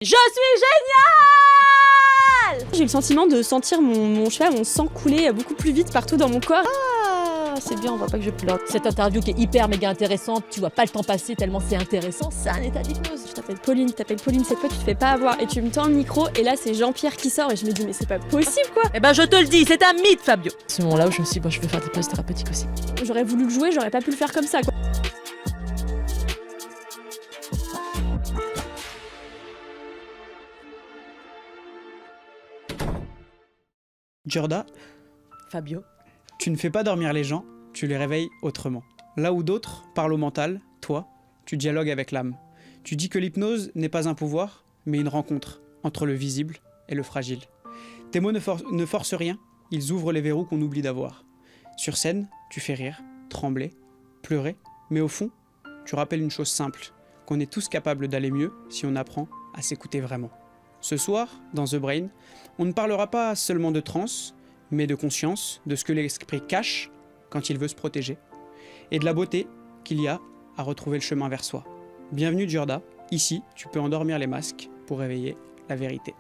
Je suis génial! J'ai eu le sentiment de sentir mon cheval, mon sang couler beaucoup plus vite partout dans mon corps. Ah, c'est bien, on voit pas que je pleure. Cette interview qui est hyper méga intéressante, tu vois pas le temps passer tellement c'est intéressant, c'est un état d'hypnose. Je t'appelle Pauline, cette fois tu te fais pas avoir et tu me tends le micro et là c'est Jean-Pierre qui sort et je me dis mais c'est pas possible quoi. Eh ben je te le dis, c'est un mythe Fabio. À ce moment-là où je me suis dit, bon, je vais faire des pauses thérapeutiques aussi. J'aurais voulu le jouer, j'aurais pas pu le faire comme ça quoi. Djorda, Fabio. tu ne fais pas dormir les gens, tu les réveilles autrement. Là où d'autres parlent au mental, toi, tu dialogues avec l'âme. Tu dis que l'hypnose n'est pas un pouvoir, mais une rencontre entre le visible et le fragile. Tes mots ne forcent rien, ils ouvrent les verrous qu'on oublie d'avoir. Sur scène, tu fais rire, trembler, pleurer, mais au fond, tu rappelles une chose simple, qu'on est tous capables d'aller mieux si on apprend à s'écouter vraiment. Ce soir, dans The Brain, on ne parlera pas seulement de transe, mais de conscience, de ce que l'esprit cache quand il veut se protéger, et de la beauté qu'il y a à retrouver le chemin vers soi. Bienvenue Djorda, ici tu peux endormir les masques pour réveiller la vérité.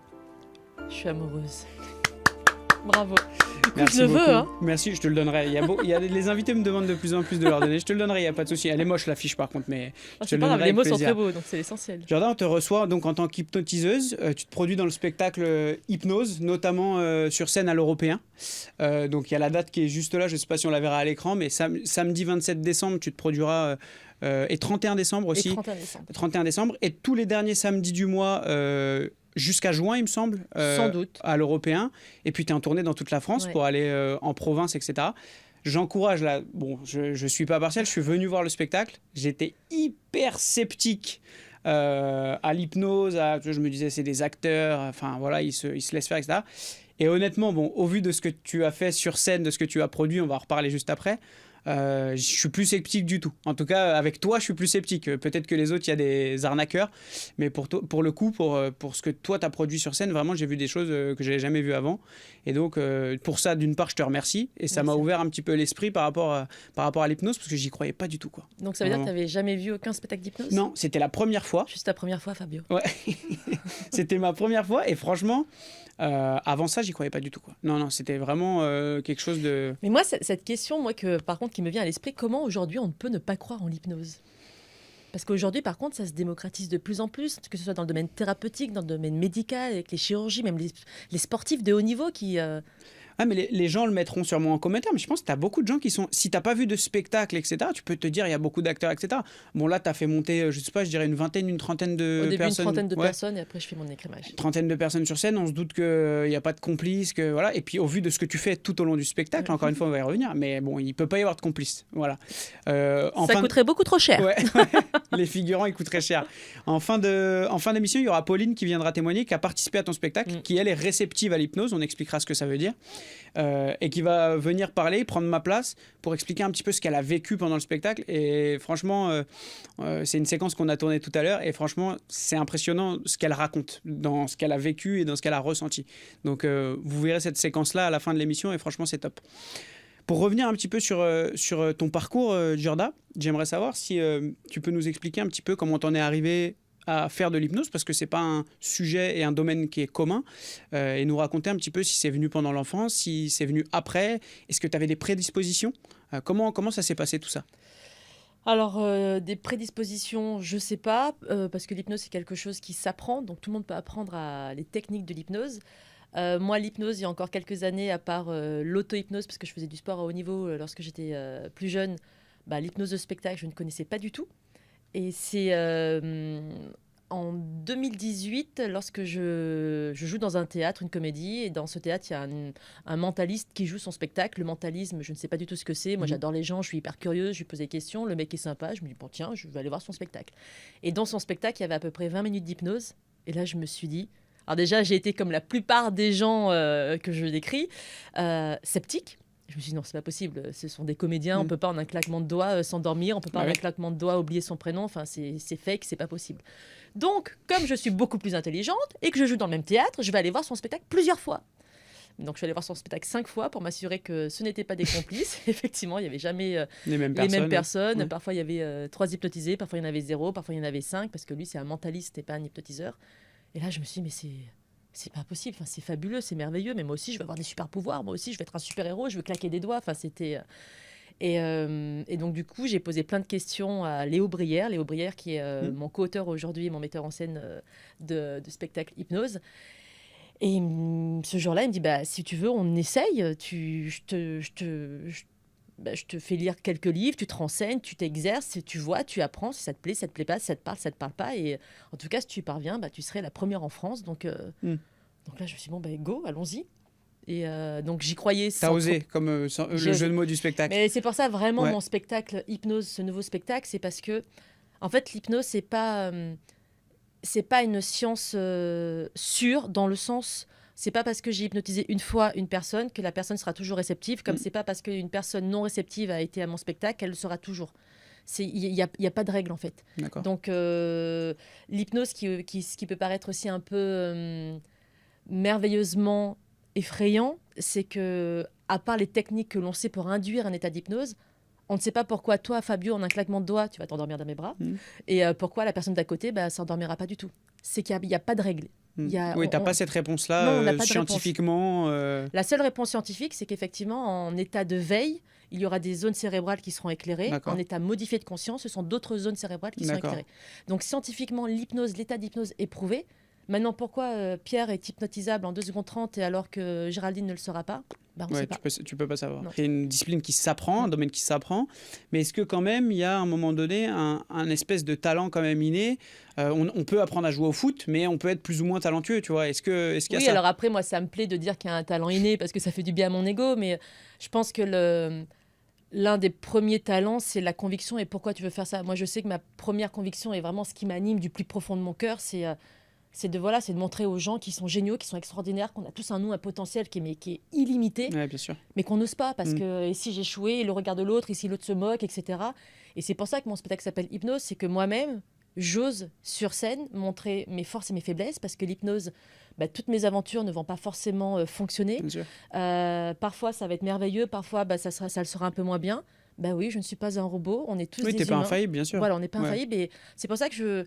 Je suis amoureuse. Bravo. Merci je le beaucoup. veux, hein. Merci, je te le donnerai. Les invités me demandent de plus en plus de leur donner. Je te le donnerai, il n'y a pas de souci. Elle est moche l'affiche par contre, mais je te C'est le pas grave, donnerai les avec mots sont plaisir. très beaux, donc c'est l'essentiel. Djorda, on te reçoit donc en tant qu'hypnotiseuse. Tu te produis dans le spectacle Hypnose, notamment sur scène à l'Européen. Donc il y a la date qui est juste là, je ne sais pas si on la verra à l'écran, mais samedi 27 décembre, tu te produiras, et 31 décembre aussi. Et 31 décembre. 31 décembre. Et tous les derniers samedis du mois, jusqu'à juin, il me semble, Sans doute. à l'Européen. Et puis tu es en tournée dans toute la France pour aller en province, etc. J'encourage, là, bon, je suis pas partial, je suis venu voir le spectacle. J'étais hyper sceptique à l'hypnose. Je me disais, c'est des acteurs, enfin voilà, ils se laissent faire, etc. Et honnêtement, bon, au vu de ce que tu as fait sur scène, de ce que tu as produit, on va en reparler juste après. Je suis plus sceptique du tout. En tout cas, avec toi, je suis plus sceptique. Peut-être que les autres, il y a des arnaqueurs. Mais pour le coup, pour ce que toi, tu as produit sur scène, vraiment, j'ai vu des choses que je n'avais jamais vues avant. Et donc, pour ça, d'une part, je te remercie. Et ça m'a ouvert un petit peu l'esprit par rapport à l'hypnose, parce que j'y croyais pas du tout, quoi. Donc ça veut dire que tu n'avais jamais vu aucun spectacle d'hypnose? Non, c'était la première fois. Juste la première fois, Fabio. Ouais, c'était ma première fois. Et franchement, avant ça, j'y croyais pas du tout, quoi. Non, c'était vraiment quelque chose de... Mais moi, cette question, par contre, qui me vient à l'esprit, comment aujourd'hui on peut ne pas croire en l'hypnose? Parce qu'aujourd'hui, par contre, ça se démocratise de plus en plus, que ce soit dans le domaine thérapeutique, dans le domaine médical, avec les chirurgies, même les sportifs de haut niveau qui... Ah, mais les gens le mettront sûrement en commentaire, mais je pense que tu as beaucoup de gens qui sont... Si tu n'as pas vu de spectacle, etc., tu peux te dire, il y a beaucoup d'acteurs, etc. Bon, là, tu as fait monter, je sais pas, je dirais une trentaine de personnes. Au début, une trentaine de personnes, et après, je fais mon écrémage. Une trentaine de personnes sur scène, on se doute qu'il n'y a pas de complice, que, voilà. Et puis, au vu de ce que tu fais tout au long du spectacle, encore une fois, on va y revenir, mais bon, il ne peut pas y avoir de complice. Voilà. Ça coûterait beaucoup trop cher. Ouais, les figurants, ils coûtent très cher. En fin d'émission, il y aura Pauline qui viendra témoigner, qui a participé à ton spectacle, qui, elle, est réceptive à l'hypnose. On expliquera ce que ça veut dire. Et qui va venir parler, prendre ma place pour expliquer un petit peu ce qu'elle a vécu pendant le spectacle. Et franchement, c'est une séquence qu'on a tournée tout à l'heure. Et franchement, c'est impressionnant ce qu'elle raconte dans ce qu'elle a vécu et dans ce qu'elle a ressenti. Donc, vous verrez cette séquence-là à la fin de l'émission et franchement, c'est top. Pour revenir un petit peu sur ton parcours, Djorda, j'aimerais savoir si tu peux nous expliquer un petit peu comment t'en es arrivé à faire de l'hypnose, parce que c'est pas un sujet et un domaine qui est commun, et nous raconter un petit peu si c'est venu pendant l'enfance, si c'est venu après, est-ce que tu avais des prédispositions, comment ça s'est passé tout ça? Alors, des prédispositions, je sais pas, parce que l'hypnose, c'est quelque chose qui s'apprend, donc tout le monde peut apprendre les techniques de l'hypnose. Moi, l'hypnose, il y a encore quelques années, à part l'auto-hypnose, parce que je faisais du sport à haut niveau lorsque j'étais plus jeune, l'hypnose de spectacle, je ne connaissais pas du tout. Et c'est en 2018, lorsque je joue dans un théâtre, une comédie, et dans ce théâtre, il y a un mentaliste qui joue son spectacle. Le mentalisme, je ne sais pas du tout ce que c'est. Moi, j'adore les gens, je suis hyper curieuse, je lui pose des questions. Le mec est sympa, je me dis, bon, tiens, je vais aller voir son spectacle. Et dans son spectacle, il y avait à peu près 20 minutes d'hypnose. Et là, je me suis dit... Alors déjà, j'ai été comme la plupart des gens que je décris, sceptique. Je me suis dit, non, c'est pas possible. Ce sont des comédiens. On peut pas en un claquement de doigts s'endormir. On peut pas en un claquement de doigts oublier son prénom. Enfin, c'est fake, c'est pas possible. Donc, comme je suis beaucoup plus intelligente et que je joue dans le même théâtre, je vais aller voir son spectacle plusieurs fois. Donc, je suis allée voir son spectacle 5 fois pour m'assurer que ce n'était pas des complices. Effectivement, il n'y avait jamais les mêmes personnes. Ouais. Parfois, il y avait 3 hypnotisés. Parfois, il y en avait 0. Parfois, il y en avait 5. Parce que lui, c'est un mentaliste et pas un hypnotiseur. Et là, je me suis dit, mais c'est pas possible, enfin, c'est fabuleux, c'est merveilleux, mais moi aussi, je vais avoir des super pouvoirs, moi aussi, je vais être un super-héros, je veux claquer des doigts. Enfin, c'était... Et donc, du coup, j'ai posé plein de questions à Léo Brière. Léo Brière, qui est mon co-auteur aujourd'hui et mon metteur en scène de spectacle Hypnose. Et ce jour-là, il me dit, bah, si tu veux, on essaye. Je te fais lire quelques livres, tu te renseignes, tu t'exerces, tu vois, tu apprends. Si ça te plaît pas, si ça te parle pas. Et en tout cas, si tu y parviens, bah, tu serais la première en France. Donc là, je me suis dit, bon, bah, go, allons-y. Et donc j'y croyais. T'as osé, comme le jeu de mots du spectacle. Mais c'est pour ça vraiment Ouais. mon spectacle Hypnose, ce nouveau spectacle, c'est parce que en fait l'hypnose c'est pas une science sûre dans le sens c'est pas parce que j'ai hypnotisé une fois une personne que la personne sera toujours réceptive, comme c'est pas parce qu'une personne non réceptive a été à mon spectacle qu'elle le sera toujours. Il y a pas de règle en fait. D'accord. Donc l'hypnose qui peut paraître aussi un peu merveilleusement effrayant, c'est que, à part les techniques que l'on sait pour induire un état d'hypnose, on ne sait pas pourquoi toi, Fabio, en un claquement de doigts, tu vas t'endormir dans mes bras, et pourquoi la personne d'à côté, bah, s'endormira pas du tout. C'est qu'il n'y a pas de règle. Oui, t'as pas cette réponse-là Non, on n'a pas de scientifiquement. La seule réponse scientifique, c'est qu'effectivement, en état de veille, il y aura des zones cérébrales qui seront éclairées. D'accord. En état modifié de conscience, ce sont d'autres zones cérébrales qui seront D'accord. éclairées. Donc scientifiquement, l'hypnose, l'état d'hypnose est prouvé. Maintenant, pourquoi Pierre est hypnotisable en 2 secondes 30 et alors que Géraldine ne le sera pas, bah, on Ouais, sait pas. tu peux pas savoir. Non. C'est une discipline qui s'apprend, un domaine qui s'apprend, mais est-ce que quand même il y a à un moment donné un espèce de talent quand même inné on peut apprendre à jouer au foot, mais on peut être plus ou moins talentueux, tu vois. Est-ce qu'il y a Oui, ça? alors après, moi, ça me plaît de dire qu'il y a un talent inné parce que ça fait du bien à mon ego, mais je pense que l'un des premiers talents, c'est la conviction. Et pourquoi tu veux faire ça? Moi, je sais que ma première conviction est vraiment ce qui m'anime du plus profond de mon cœur, c'est de montrer aux gens qui sont géniaux, qui sont extraordinaires, qu'on a tous un potentiel qui est illimité, Ouais, bien sûr. mais qu'on n'ose pas parce que et si j'échouais, et le regard de l'autre, et si l'autre se moque, etc. Et c'est pour ça que mon spectacle s'appelle Hypnose, c'est que moi-même, j'ose sur scène montrer mes forces et mes faiblesses parce que l'hypnose, bah, toutes mes aventures ne vont pas forcément fonctionner. Bien sûr. Parfois, ça va être merveilleux, parfois, bah, ça le sera un peu moins bien. Bah oui, je ne suis pas un robot, on est tous Oui, des t'es pas humains. infaillible, bien sûr. Voilà, on n'est pas Ouais. infaillible et c'est pour ça que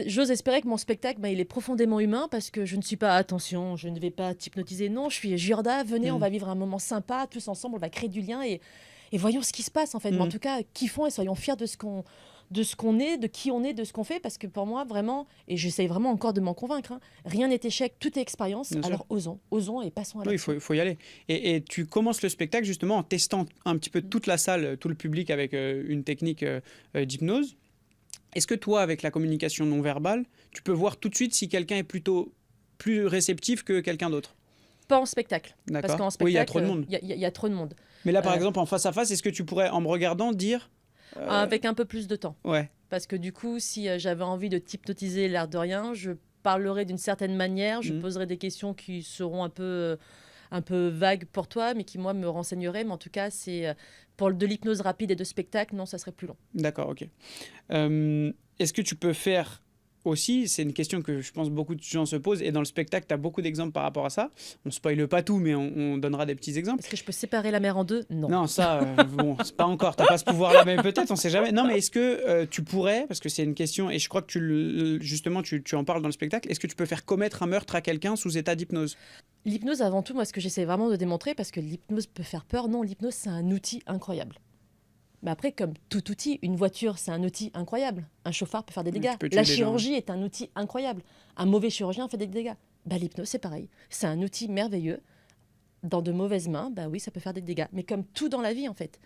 j'ose espérer que mon spectacle, il est profondément humain parce que je ne suis pas, attention, je ne vais pas t'hypnotiser. Non, je suis Giorda, venez, on va vivre un moment sympa, tous ensemble, on va créer du lien et voyons ce qui se passe en fait. Mais en tout cas, kiffons et soyons fiers de ce qu'on est, de qui on est, de ce qu'on fait parce que pour moi, vraiment, et j'essaye vraiment encore de m'en convaincre, hein, rien n'est échec, tout est expérience. Bien sûr. Alors osons et passons à Oui, l'action. il faut y aller. Et tu commences le spectacle justement en testant un petit peu toute la salle, tout le public avec une technique d'hypnose. Est-ce que toi, avec la communication non verbale, tu peux voir tout de suite si quelqu'un est plutôt plus réceptif que quelqu'un d'autre? Pas en spectacle. Parce D'accord. qu'en spectacle, Oui, il y a trop de monde. Il y a trop de monde. Mais là, par exemple, en face à face, est-ce que tu pourrais, en me regardant, dire... Avec un peu plus de temps. Ouais, Parce que du coup, si j'avais envie de t'hypnotiser l'air de rien, je parlerai d'une certaine manière, je poserai des questions qui seront un peu vagues pour toi, mais qui, moi, me renseigneraient. Mais en tout cas, c'est pour de l'hypnose rapide et de spectacle, non, ça serait plus long. d'accord, ok. Est-ce que tu peux faire aussi, c'est une question que je pense beaucoup de gens se posent, et dans le spectacle, tu as beaucoup d'exemples par rapport à ça. On ne spoile pas tout, mais on donnera des petits exemples. Est-ce que je peux séparer la mer en deux? Non. Non, ça, bon, c'est pas encore, t'as pas ce pouvoir-là, mais peut-être, on sait jamais. Non, mais est-ce que tu pourrais, parce que c'est une question, et je crois que justement, tu en parles dans le spectacle, est-ce que tu peux faire commettre un meurtre à quelqu'un sous état d'hypnose? L'hypnose, avant tout, moi, ce que j'essaie vraiment de démontrer, parce que l'hypnose peut faire peur, non, l'hypnose, c'est un outil incroyable. Mais après, comme tout outil, une voiture, c'est un outil incroyable. Un chauffard peut faire des Oui, dégâts. tu peux tuer La des gens. chirurgie est un outil incroyable. Un mauvais chirurgien fait des dégâts. Bah, l'hypnose, c'est pareil. C'est un outil merveilleux. Dans de mauvaises mains, bah oui, ça peut faire des dégâts. Mais comme tout dans la vie, en fait.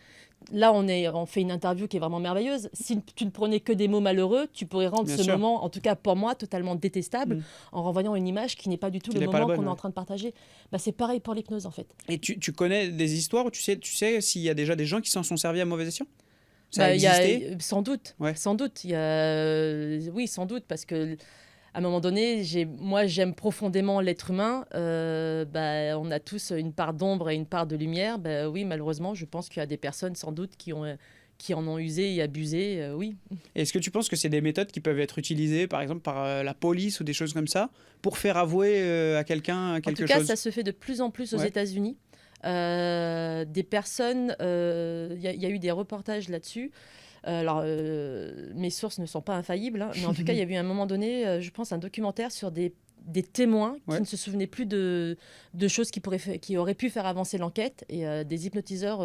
Là, on fait une interview qui est vraiment merveilleuse. Si tu ne prenais que des mots malheureux, tu pourrais rendre Bien ce sûr. moment, en tout cas pour moi, totalement détestable, en renvoyant une image qui n'est pas du tout Qui le n'est pas la moment bonne, qu'on est ouais. en train de partager. Bah, c'est pareil pour l'hypnose, en fait. Et tu connais des histoires où tu sais s'il y a déjà des gens qui s'en sont servis à mauvais escient? Ça a Bah, existé? sans doute, Ouais. sans doute. Oui, sans doute, parce que à un moment donné, moi, j'aime profondément l'être humain. On a tous une part d'ombre et une part de lumière. Bah, oui, malheureusement, je pense qu'il y a des personnes, sans doute, qui en ont usé et abusé. Oui. Est-ce que tu penses que c'est des méthodes qui peuvent être utilisées, par exemple, par la police ou des choses comme ça, pour faire avouer à quelqu'un quelque En tout cas, chose? ça se fait de plus en plus aux Ouais. États-Unis. Des personnes, il y a eu des reportages là-dessus. Alors, mes sources ne sont pas infaillibles, hein, mais en tout cas, il y a eu à un moment donné, je pense, un documentaire sur des témoins qui ne se souvenaient plus de choses qui auraient pu faire avancer l'enquête. Et des hypnotiseurs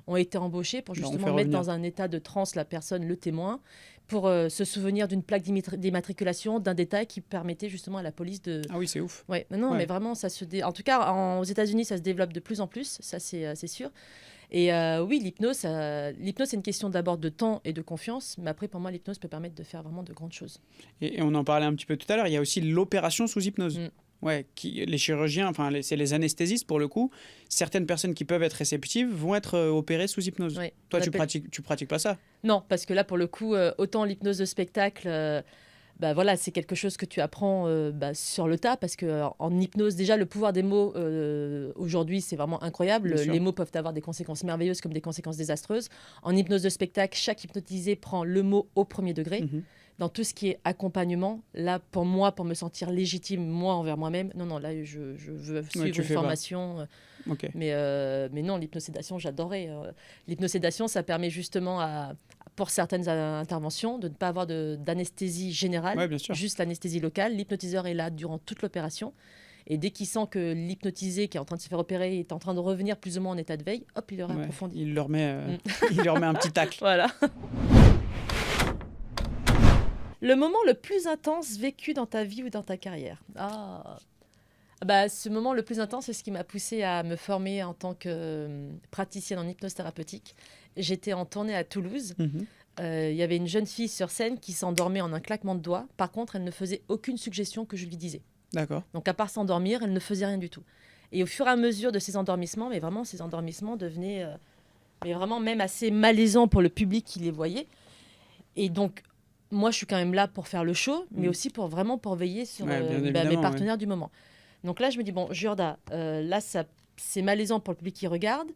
ont été embauchés pour justement mettre dans un état de transe la personne, le témoin, pour se souvenir d'une plaque d'immatriculation, d'un détail qui permettait justement à la police de... Ah oui, c'est ouf. Ouais, non, mais vraiment, en tout cas, aux États-Unis, ça se développe de plus en plus, ça c'est sûr. Et oui, l'hypnose, c'est une question d'abord de temps et de confiance, mais après, pour moi, l'hypnose peut permettre de faire vraiment de grandes choses. Et on en parlait un petit peu tout à l'heure, il y a aussi l'opération sous hypnose. Ouais, les chirurgiens, c'est les anesthésistes pour le coup, certaines personnes qui peuvent être réceptives vont être opérées sous hypnose. Ouais, toi, tu pratiques pas ça? Non, parce que là, pour le coup, autant l'hypnose de spectacle... voilà, c'est quelque chose que tu apprends sur le tas, parce qu'en hypnose, déjà, le pouvoir des mots, aujourd'hui, c'est vraiment incroyable. Les mots peuvent avoir des conséquences merveilleuses comme des conséquences désastreuses. En hypnose de spectacle, chaque hypnotisé prend le mot au premier degré. Dans tout ce qui est accompagnement, là, pour moi, pour me sentir légitime, moi, envers moi-même, non, là, je veux suivre une formation. Okay. Mais non, l'hypnosédation, j'adorais. L'hypnosédation, ça permet justement pour certaines interventions, de ne pas avoir d'anesthésie générale, juste l'anesthésie locale. L'hypnotiseur est là durant toute l'opération. Et dès qu'il sent que l'hypnotisé qui est en train de se faire opérer est en train de revenir plus ou moins en état de veille, hop, il le réapprofondit. Il leur met un petit tacle. Voilà. Le moment le plus intense vécu dans ta vie ou dans ta carrière? Ce moment le plus intense, c'est ce qui m'a poussée à me former en tant que praticienne en hypnose thérapeutique. J'étais en tournée à Toulouse. Il y avait une jeune fille sur scène qui s'endormait en un claquement de doigts. Par contre, elle ne faisait aucune suggestion que je lui disais. D'accord. Donc, à part s'endormir, elle ne faisait rien du tout. Et au fur et à mesure de ces endormissements, ces endormissements devenaient vraiment même assez malaisants pour le public qui les voyait. Et donc, moi, je suis quand même là pour faire le show, mais aussi pour veiller sur mes partenaires du moment. Donc là, je me dis, bon, Jurda, là, c'est malaisant pour le public qui regarde.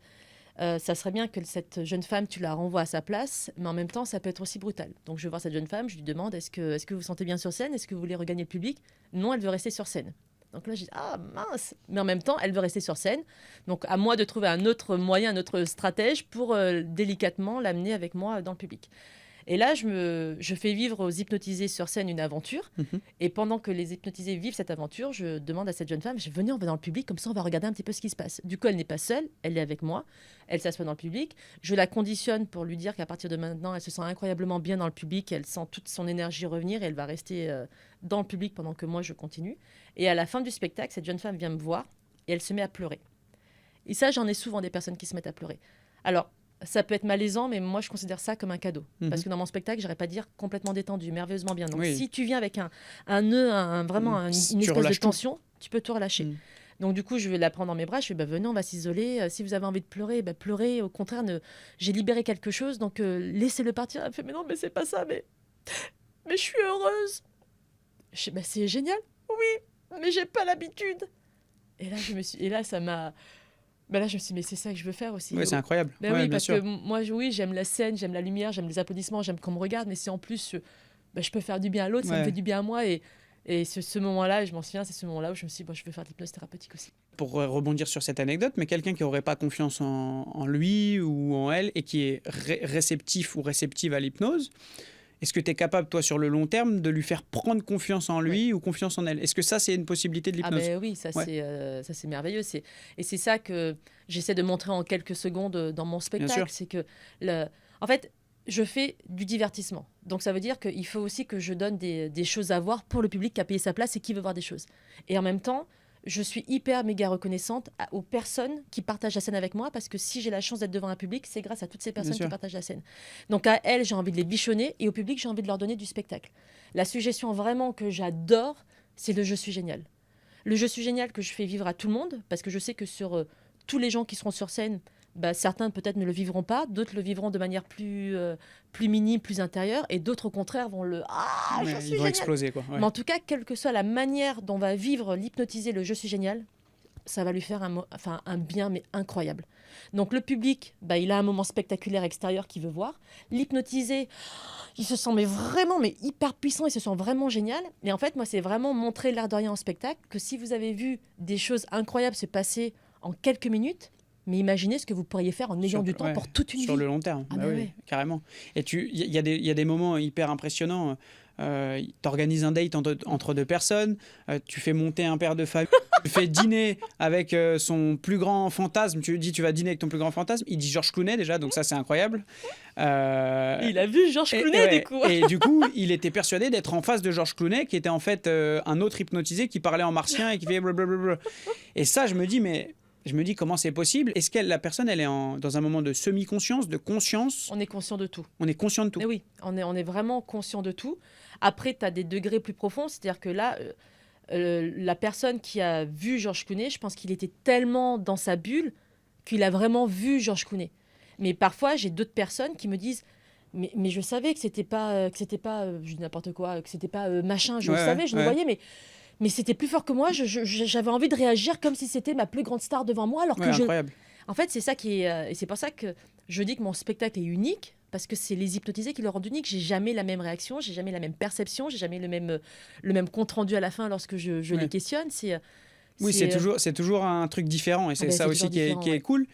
Ça serait bien que cette jeune femme, tu la renvoies à sa place, mais en même temps, ça peut être aussi brutal. Donc, je vais voir cette jeune femme, je lui demande, est-ce que vous vous sentez bien sur scène? Est-ce que vous voulez regagner le public? Non, elle veut rester sur scène. Donc là, je dis, ah mince! Mais en même temps, elle veut rester sur scène. Donc, à moi de trouver un autre moyen, un autre stratège pour délicatement l'amener avec moi dans le public. Et là, je fais vivre aux hypnotisés sur scène une aventure. Et pendant que les hypnotisés vivent cette aventure, je demande à cette jeune femme, venez, on va dans le public, comme ça on va regarder un petit peu ce qui se passe. Du coup, elle n'est pas seule, elle est avec moi, elle s'assoit dans le public. Je la conditionne pour lui dire qu'à partir de maintenant, elle se sent incroyablement bien dans le public, elle sent toute son énergie revenir et elle va rester dans le public pendant que moi, je continue. Et à la fin du spectacle, cette jeune femme vient me voir et elle se met à pleurer. Et ça, j'en ai souvent des personnes qui se mettent à pleurer. Alors, ça peut être malaisant, mais moi, je considère ça comme un cadeau. Parce que dans mon spectacle, j'aurais pas dire complètement détendu, merveilleusement bien. Donc, si tu viens avec un nœud, vraiment une espèce de tension, tu peux tout relâcher. Donc, du coup, je vais la prendre dans mes bras. Je fais, venez, on va s'isoler. Si vous avez envie de pleurer, pleurez. Au contraire, j'ai libéré quelque chose. Donc, laissez-le partir. Elle me fait, mais non, mais c'est pas ça. Mais je suis heureuse. Je dis, c'est génial. Oui, mais j'ai pas l'habitude. Et là, ça m'a... là, je me suis dit, mais c'est ça que je veux faire aussi. Oui, c'est incroyable. Oui, parce que moi, j'aime la scène, j'aime la lumière, j'aime les applaudissements, j'aime qu'on me regarde, mais si en plus, je peux faire du bien à l'autre, ça me fait du bien à moi. Et ce moment-là, je m'en souviens, c'est ce moment-là où je me suis dit, je veux faire de l'hypnose thérapeutique aussi. Pour rebondir sur cette anecdote, mais quelqu'un qui n'aurait pas confiance en lui ou en elle et qui est réceptif ou réceptive à l'hypnose, est-ce que tu es capable, toi, sur le long terme, de lui faire prendre confiance en lui ou confiance en elle? Est-ce que ça, c'est une possibilité de l'hypnose? Oui, ça c'est merveilleux. Et c'est ça que j'essaie de montrer en quelques secondes dans mon spectacle. C'est que, en fait, je fais du divertissement. Donc, ça veut dire qu'il faut aussi que je donne des choses à voir pour le public qui a payé sa place et qui veut voir des choses. Et en même temps, je suis hyper méga reconnaissante aux personnes qui partagent la scène avec moi, parce que si j'ai la chance d'être devant un public, c'est grâce à toutes ces personnes qui partagent la scène. Donc à elles, j'ai envie de les bichonner, et au public, j'ai envie de leur donner du spectacle. La suggestion vraiment que j'adore, c'est le « je suis génial ». Le « je suis génial » que je fais vivre à tout le monde, parce que je sais que sur tous les gens qui seront sur scène, certains peut-être ne le vivront pas, d'autres le vivront de manière plus minime, plus intérieure, et d'autres au contraire vont je suis génial. Exploser, quoi. Mais en tout cas, quelle que soit la manière dont va vivre l'hypnotisé le je suis génial, ça va lui faire un bien mais incroyable. Donc le public, il a un moment spectaculaire extérieur qu'il veut voir. L'hypnotisé, il se sent vraiment hyper puissant, il se sent vraiment génial. Et en fait, moi, c'est vraiment montrer l'air de rien en spectacle, que si vous avez vu des choses incroyables se passer en quelques minutes, mais imaginez ce que vous pourriez faire en ayant du temps pour toute une vie. Sur le long terme, carrément. Et il y a des moments hyper impressionnants. T'organises un date entre deux personnes, tu fais monter un père de famille, tu fais dîner avec son plus grand fantasme, tu lui dis tu vas dîner avec ton plus grand fantasme, il dit Georges Clooney déjà, donc ça c'est incroyable. Il a vu Georges Clooney du coup. Et du coup, il était persuadé d'être en face de Georges Clooney, qui était en fait un autre hypnotisé qui parlait en martien et qui fait blablabla. Et ça, je me dis comment c'est possible. Est-ce que la personne, elle est dans un moment de semi-conscience, de conscience? On est conscient de tout. On est conscient de tout. Mais oui, on est vraiment conscient de tout. Après, tu as des degrés plus profonds, c'est-à-dire que là, la personne qui a vu Georges Clooney, je pense qu'il était tellement dans sa bulle qu'il a vraiment vu Georges Clooney. Mais parfois, j'ai d'autres personnes qui me disent mais je savais que c'était pas je dis n'importe quoi, que c'était pas machin, je le savais, je le voyais, mais c'était plus fort que moi. J'avais envie de réagir comme si c'était ma plus grande star devant moi, alors que incroyable. En fait, c'est ça qui est, et c'est pour ça que je dis que mon spectacle est unique, parce que c'est les hypnotisés qui le rendent unique. J'ai jamais la même réaction, j'ai jamais la même perception, j'ai jamais le même compte rendu à la fin lorsque je les questionne. C'est toujours un truc différent, et c'est ça aussi qui est cool.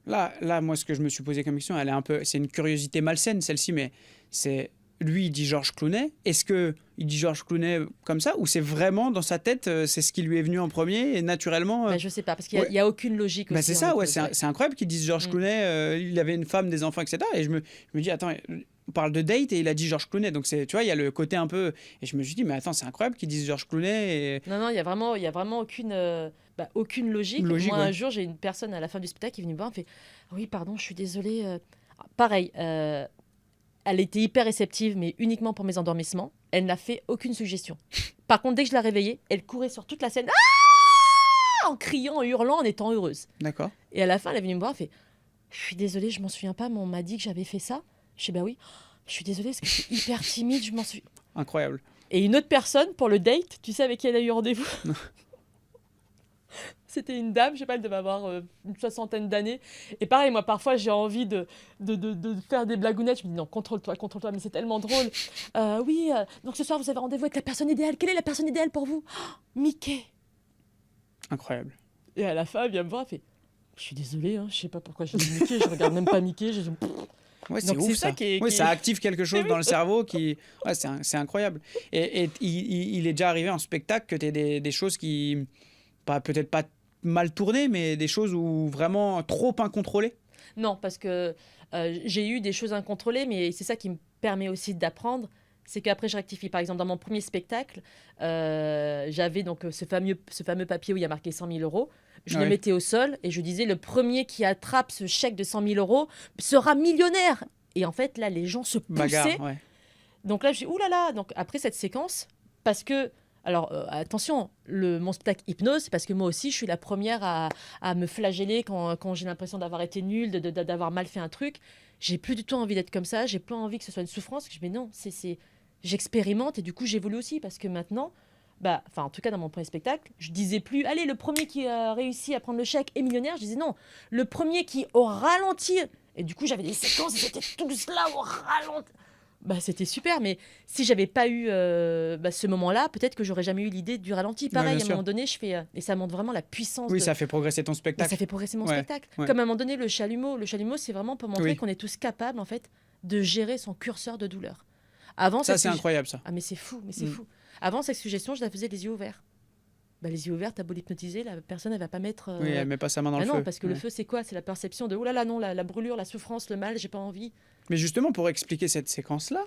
Là, moi, ce que je me suis posé comme question, c'est une curiosité malsaine, celle-ci, mais c'est lui, il dit Georges Clooney. Est-ce que il dit Georges Clooney comme ça, ou c'est vraiment dans sa tête, c'est ce qui lui est venu en premier et naturellement je sais pas, parce qu'il y a aucune logique. C'est ça, c'est incroyable qu'il dise Georges Clooney. Il avait une femme, des enfants, etc. Et je me dis, attends, on parle de date et il a dit Georges Clooney, donc tu vois, il y a le côté un peu. Et je me suis dit, mais attends, c'est incroyable qu'il dise Georges Clooney. Non, il y a vraiment aucune logique. Moi, un jour, j'ai une personne à la fin du spectacle qui est venue me voir, elle fait, oui, pardon, je suis désolée. Pareil. Elle était hyper réceptive, mais uniquement pour mes endormissements. Elle n'a fait aucune suggestion. Par contre, dès que je la réveillais, elle courait sur toute la scène en criant, en hurlant, en étant heureuse. D'accord. Et à la fin, elle est venue me voir, elle fait « Je suis désolée, je m'en souviens pas, mais on m'a dit que j'avais fait ça. » Je dis « Bah oui, je suis désolée, parce que je suis hyper timide, je m'en souviens. » Incroyable. Et une autre personne, pour le date, tu sais avec qui elle a eu rendez-vous? C'était une dame, je sais pas, elle devait avoir une 60aine d'années. Et pareil, moi, parfois, j'ai envie de faire des blagounettes. Je me dis, non, contrôle-toi, mais c'est tellement drôle. Donc ce soir, vous avez rendez-vous avec la personne idéale. Quelle est la personne idéale pour vous? Mickey. Incroyable. Et à la fin, elle vient me voir, elle fait, je suis désolée, je sais pas pourquoi je dis Mickey, je regarde même pas Mickey. C'est ouf, ça. Ça active quelque chose dans le cerveau qui... c'est incroyable. Et il est déjà arrivé en spectacle que tu aies des choses qui... peut-être pas mal tournées, mais des choses où vraiment trop incontrôlées? Non, parce que j'ai eu des choses incontrôlées, mais c'est ça qui me permet aussi d'apprendre. C'est qu'après, je rectifie. Par exemple, dans mon premier spectacle, j'avais donc ce fameux papier où il y a marqué 100 000 euros. Je le mettais au sol et je disais, le premier qui attrape ce chèque de 100 000 euros sera millionnaire. Et en fait, là, les gens se poussaient. Donc là, je dis, oulala. Donc après cette séquence, parce que... Alors, attention, mon spectacle hypnose, c'est parce que moi aussi, je suis la première à me flageller quand j'ai l'impression d'avoir été nulle, d'avoir mal fait un truc. J'ai plus du tout envie d'être comme ça, j'ai plus envie que ce soit une souffrance. Mais non, j'expérimente et du coup, j'évolue aussi. Parce que maintenant, en tout cas, dans mon premier spectacle, je disais plus, allez, le premier qui a réussi à prendre le chèque est millionnaire. Je disais non, le premier qui, au ralenti... Et du coup, j'avais des séquences, c'était tout cela au ralenti. C'était super, mais si j'avais pas eu ce moment-là, peut-être que j'aurais jamais eu l'idée du ralenti. Pareil, à un moment donné, je fais... et ça montre vraiment la puissance. Oui, ça fait progresser ton spectacle. Ça fait progresser mon spectacle. Comme à un moment donné, le chalumeau. Le chalumeau, c'est vraiment pour montrer qu'on est tous capables, en fait, de gérer son curseur de douleur. Avant, ça, c'est incroyable, ça. Ah, mais c'est fou, fou. Avant, cette suggestion, je la faisais les yeux ouverts. Les yeux ouverts, t'as beau l'hypnotiser, la personne, elle va pas mettre... Oui, elle met pas sa main dans le feu. Non, parce que le feu, c'est quoi? C'est la perception de, oh là là, non, la brûlure, la souffrance, le mal, j'ai pas envie. Mais justement, pour expliquer cette séquence-là,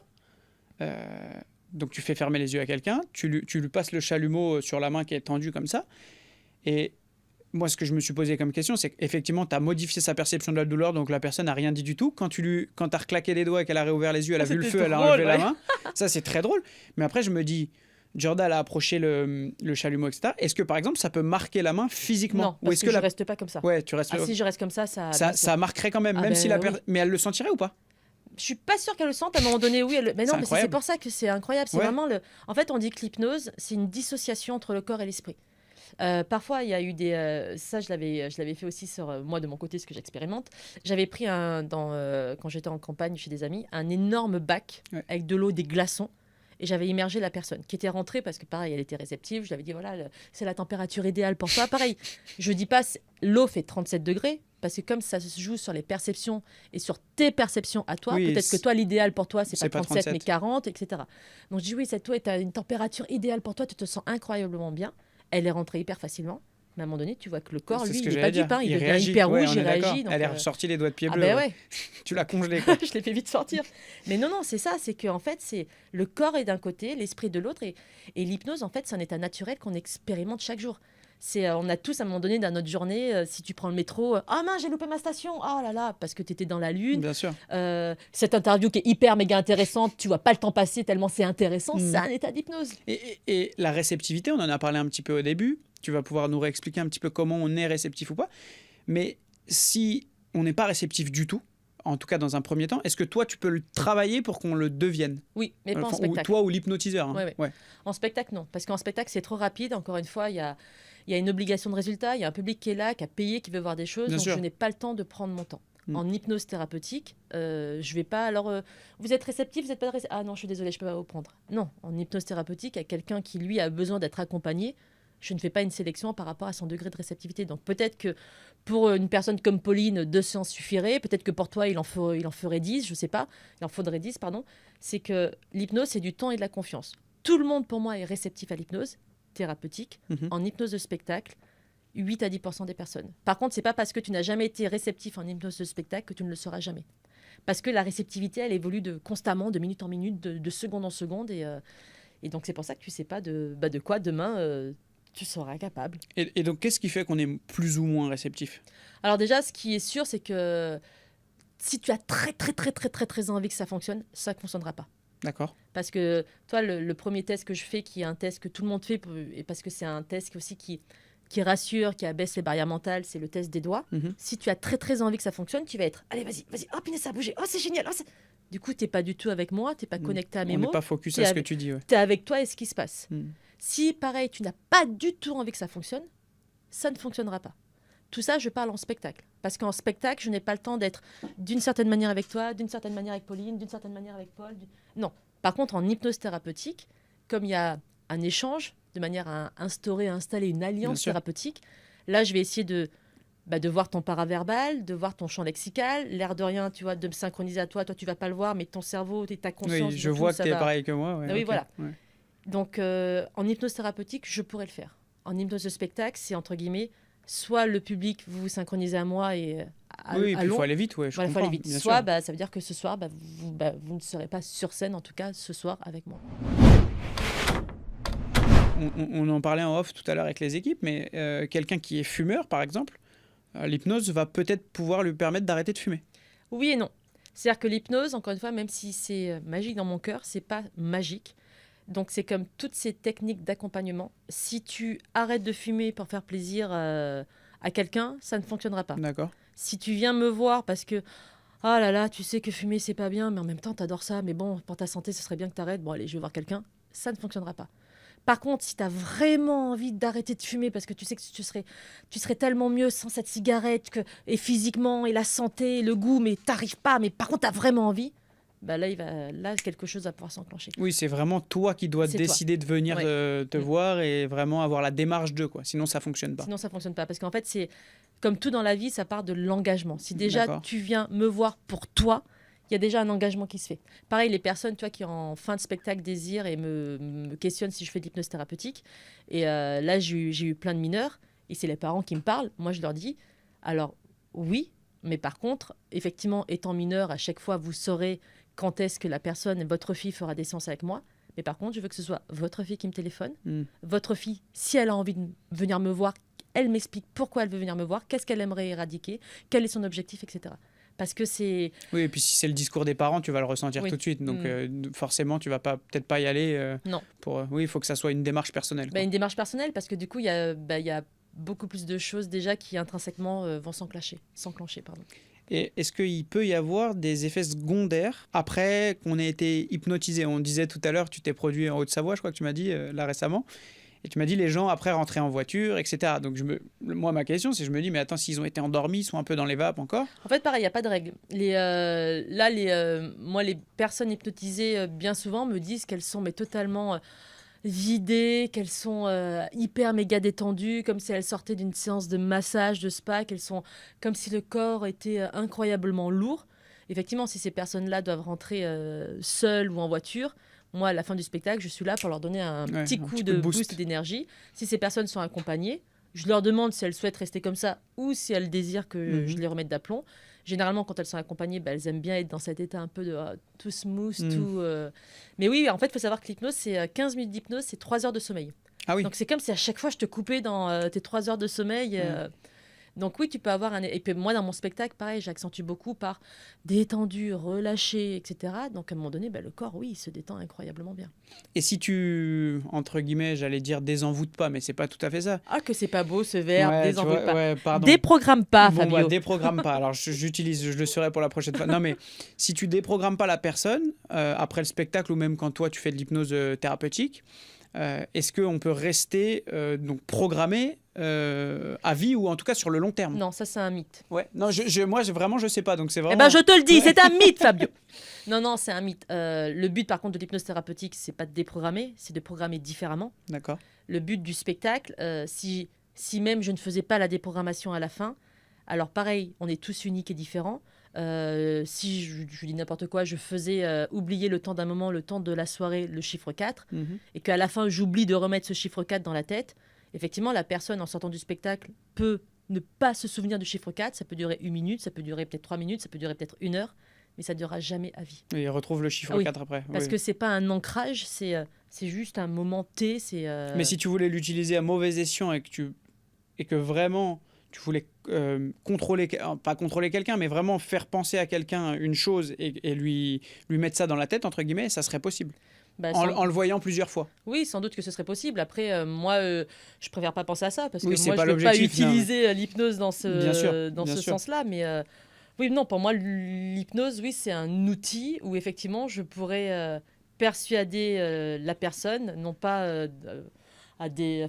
donc tu fais fermer les yeux à quelqu'un, tu lui passes le chalumeau sur la main qui est tendue comme ça, et moi ce que je me suis posé comme question, c'est qu'effectivement tu as modifié sa perception de la douleur, donc la personne n'a rien dit du tout. Quand tu as reclaqué les doigts et qu'elle a réouvert les yeux, elle a vu le feu, elle a enlevé la main. Ça c'est très drôle, mais après je me dis, Jordan a approché le chalumeau, etc. Est-ce que par exemple ça peut marquer la main physiquement? Non, parce que je reste pas comme ça. Ouais, tu restes... si je reste comme ça, ça marquerait quand même, si mais elle le sentirait ou pas? Je suis pas sûre qu'elle le sente à un moment donné, oui. Mais non, mais c'est pour ça que c'est incroyable. C'est vraiment En fait, on dit que l'hypnose, c'est une dissociation entre le corps et l'esprit. Parfois, il y a eu des... ça, je l'avais fait aussi sur moi, de mon côté, ce que j'expérimente. J'avais pris, quand j'étais en campagne chez des amis, un énorme bac avec de l'eau, des glaçons. Et j'avais immergé la personne qui était rentrée parce que, pareil, elle était réceptive. Je lui avais dit, voilà, c'est la température idéale pour toi. Pareil, je dis pas, l'eau fait 37 degrés. Parce que comme ça se joue sur les perceptions et sur tes perceptions à toi, Oui, peut-être que toi, l'idéal pour toi, c'est c'est pas pas 37, 37. mais 40, etc. Donc je dis oui, toi, tu as une température idéale pour toi, tu te sens incroyablement bien. Elle est rentrée hyper facilement. Mais à un moment donné, tu vois que le corps, C'est lui, ce que il n'est j'allais pas dire. dupe, hein, il devient réagit. hyper Ouais, rouge, on il est d'accord. réagit. Donc, Elle est ressortie les doigts de pied ah bleus. ben ouais. ouais, Tu l'as congelée, quoi. je l'ai fait vite sortir. Mais non, c'est ça, c'est que en fait, c'est le corps est d'un côté, l'esprit de l'autre, et l'hypnose, en fait, c'est un état naturel qu'on expérimente chaque jour. On a tous à un moment donné dans notre journée, si tu prends le métro, ah mince, j'ai loupé ma station, oh là là, parce que tu étais dans la lune. Bien sûr. Cette interview qui est hyper méga intéressante, tu vois pas le temps passer tellement c'est intéressant, Mm. c'est un état d'hypnose. Et la réceptivité, on en a parlé un petit peu au début. Tu vas pouvoir nous réexpliquer un petit peu comment on est réceptif ou pas. Mais si on n'est pas réceptif du tout, en tout cas dans un premier temps, est-ce que toi, tu peux le travailler pour qu'on le devienne? Oui, mais pas en Enfin, ou spectacle. toi ou l'hypnotiseur. Hein. Ouais, ouais. Ouais. En spectacle, non. Parce qu'en spectacle, c'est trop rapide. Encore une fois, il y a une obligation de résultat. Il y a un public qui est là, qui a payé, qui veut voir des choses. Bien donc, sûr. je n'ai pas le temps de prendre mon temps. Mm. En hypnose thérapeutique, je vais pas... Alors, vous êtes réceptif, vous n'êtes pas réceptif. Ah non, je suis désolée, je peux pas vous prendre. Non, en hypnose thérapeutique, il y a quelqu'un qui, lui, a besoin d'être accompagné. Je ne fais pas une sélection par rapport à son degré de réceptivité. Donc, peut-être que pour une personne comme Pauline, 2 séances suffiraient. Peut-être que pour toi, il en ferait 10, je sais pas. Il en faudrait 10, pardon. C'est que l'hypnose, c'est du temps et de la confiance. Tout le monde, pour moi, est réceptif à l'hypnose thérapeutique. Mhm. En hypnose de spectacle, 8 à 10% des personnes. Par contre, c'est pas parce que tu n'as jamais été réceptif en hypnose de spectacle que tu ne le seras jamais. Parce que la réceptivité, elle évolue constamment, de minute en minute, de seconde en seconde. Et donc, c'est pour ça que tu sais pas de quoi demain tu seras capable. Et donc, qu'est-ce qui fait qu'on est plus ou moins réceptif? Alors déjà, ce qui est sûr, c'est que si tu as très envie que ça fonctionne, ça ne fonctionnera pas. D'accord. Parce que, toi, le premier test que je fais, qui est un test que tout le monde fait, et parce que c'est un test aussi qui rassure, qui abaisse les barrières mentales, c'est le test des doigts. Mhm. Si tu as très envie que ça fonctionne, tu vas être, allez, vas-y, oh, punaise, ça a bougé, oh, c'est génial. Oh, du coup, tu n'es pas du tout avec moi, tu n'es pas connecté à mes On n'est mots, pas focus t'es à ce que avec- tu dis. Ouais. tu es avec toi et ce qui se passe. Mm. Si, pareil, tu n'as pas du tout envie que ça fonctionne, ça ne fonctionnera pas. Tout ça, je parle en spectacle. Parce qu'en spectacle, je n'ai pas le temps d'être d'une certaine manière avec toi, d'une certaine manière avec Pauline, d'une certaine manière avec Paul. Non. Par contre, en hypnose thérapeutique, comme il y a un échange, de manière à instaurer, à installer une Bien alliance sûr. thérapeutique, là, je vais essayer de voir ton paraverbal, de voir ton champ lexical, l'air de rien, tu vois, de me synchroniser à toi. Toi, tu vas pas le voir, mais ton cerveau et ta conscience. Oui, je tout, vois que ça tu es va- pareil que moi. Ouais, Ah oui, ok. voilà. Ouais. Donc, en hypnose thérapeutique, je pourrais le faire. En hypnose de spectacle, c'est entre guillemets, soit le public, vous vous synchronisez à moi et Oui, puis il allons. faut aller vite. Ouais, je Voilà, il faut comprends, aller vite. bien Soit, sûr. ça veut dire que ce soir, vous ne serez pas sur scène, en tout cas ce soir avec moi. On en parlait en off tout à l'heure avec les équipes, mais quelqu'un qui est fumeur, par exemple, l'hypnose va peut-être pouvoir lui permettre d'arrêter de fumer. Oui et non. C'est-à-dire que l'hypnose, encore une fois, même si c'est magique dans mon cœur, c'est pas magique. Donc c'est comme toutes ces techniques d'accompagnement. Si tu arrêtes de fumer pour faire plaisir à quelqu'un, ça ne fonctionnera pas. D'accord. Si tu viens me voir parce que ah là là, tu sais que fumer c'est pas bien, mais en même temps t'adores ça, mais bon, pour ta santé, ce serait bien que t'arrêtes. Bon, allez, je vais voir quelqu'un. Ça ne fonctionnera pas. Par contre, si tu as vraiment envie d'arrêter de fumer parce que tu sais que tu serais tellement mieux sans cette cigarette et physiquement et la santé, et le goût, mais t'arrives pas, mais par contre tu as vraiment envie, bah là quelque chose va pouvoir s'enclencher. Oui, c'est vraiment toi qui dois C'est décider de venir Ouais. te voir et vraiment avoir la démarche de quoi. Sinon, ça fonctionne pas. Sinon ça fonctionne pas parce qu'en fait c'est comme tout dans la vie, ça part de l'engagement. Si déjà D'accord. tu viens me voir pour toi, il y a déjà un engagement qui se fait. Pareil, les personnes qui en fin de spectacle désirent et me questionnent si je fais de l'hypnose thérapeutique. Et là, j'ai eu plein de mineurs et c'est les parents qui me parlent. Moi, je leur dis, alors oui, mais par contre, effectivement, étant mineur, à chaque fois, vous saurez quand est-ce que la personne, votre fille, fera des séances avec moi. Mais par contre, je veux que ce soit votre fille qui me téléphone. Mm. Votre fille, si elle a envie de venir me voir, elle m'explique pourquoi elle veut venir me voir, qu'est-ce qu'elle aimerait éradiquer, quel est son objectif, etc. Parce que c'est... Oui, et puis si c'est le discours des parents, tu vas le ressentir Oui. tout de suite. Donc Mm. forcément, tu vas peut-être pas y aller. Non. Oui, il faut que ça soit une démarche personnelle. quoi. Une démarche personnelle, parce que du coup, il y a beaucoup plus de choses déjà qui intrinsèquement vont s'enclencher. Pardon. Et est-ce qu'il peut y avoir des effets secondaires après qu'on ait été hypnotisé? On disait tout à l'heure, tu t'es produit en Haute-Savoie, je crois que tu m'as dit là récemment. Et tu m'as dit les gens après rentraient en voiture, etc. Donc moi, ma question, c'est je me dis, mais attends, s'ils ont été endormis, ils sont un peu dans les vapes encore. En fait, pareil, il n'y a pas de règle. Moi, les personnes hypnotisées, bien souvent, me disent qu'elles sont totalement vidées, qu'elles sont hyper méga détendues, comme si elles sortaient d'une séance de massage, de spa, qu'elles sont comme si le corps était incroyablement lourd. Effectivement, si ces personnes-là doivent rentrer seules ou en voiture, moi, à la fin du spectacle, je suis là pour leur donner un petit coup de boost d'énergie. Si ces personnes sont accompagnées, je leur demande si elles souhaitent rester comme ça ou si elles désirent que je les remette d'aplomb. Généralement, quand elles sont accompagnées, elles aiment bien être dans cet état un peu de tout smooth, tout... Mais oui, en fait, il faut savoir que l'hypnose, c'est 15 minutes d'hypnose, c'est 3 heures de sommeil. Ah oui. Donc, c'est comme si à chaque fois, je te coupais dans tes 3 heures de sommeil. Donc oui, tu peux avoir un... Et puis moi, dans mon spectacle, pareil, j'accentue beaucoup par détendu, relâché, etc. Donc à un moment donné, le corps, oui, il se détend incroyablement bien. Et si tu, entre guillemets, j'allais dire désenvoûtes pas, mais c'est pas tout à fait ça. Ah, que c'est pas beau ce verbe, désenvoûte pas. Ouais, pardon. Déprogramme pas, Bon, Fabio. Déprogramme pas. Alors je le saurai pour la prochaine fois. Non, mais si tu déprogrammes pas la personne, après le spectacle ou même quand toi tu fais de l'hypnose thérapeutique, est-ce qu'on peut rester donc programmé à vie ou en tout cas sur le long terme? Non, ça c'est un mythe. Ouais. Non, moi vraiment je sais pas, donc c'est vraiment. Eh ben je te le dis, c'est un mythe, Fabio. Non, c'est un mythe. Le but par contre de l'hypnose thérapeutique, c'est pas de déprogrammer, c'est de programmer différemment. D'accord. Le but du spectacle, si même je ne faisais pas la déprogrammation à la fin, alors pareil, on est tous uniques et différents. Si je dis n'importe quoi, je faisais oublier le temps d'un moment, le temps de la soirée, le chiffre 4, et qu'à la fin j'oublie de remettre ce chiffre 4 dans la tête, effectivement la personne en sortant du spectacle peut ne pas se souvenir du chiffre 4, ça peut durer 1 minute, ça peut durer peut-être 3 minutes, ça peut durer peut-être 1 heure, mais ça ne durera jamais à vie. Et il retrouve le chiffre 4 après. Parce que c'est pas un ancrage, c'est juste un moment T. Mais si tu voulais l'utiliser à mauvais escient et que vraiment tu voulais pas contrôler quelqu'un, mais vraiment faire penser à quelqu'un une chose et lui mettre ça dans la tête, entre guillemets, ça serait possible. En le voyant plusieurs fois. Oui, sans doute que ce serait possible. Après, moi, je préfère pas penser à ça parce que moi, pas je veux pas utiliser l'hypnose dans ce sens-là. Mais oui, non, pour moi, l'hypnose, oui, c'est un outil où effectivement, je pourrais persuader la personne, non pas à des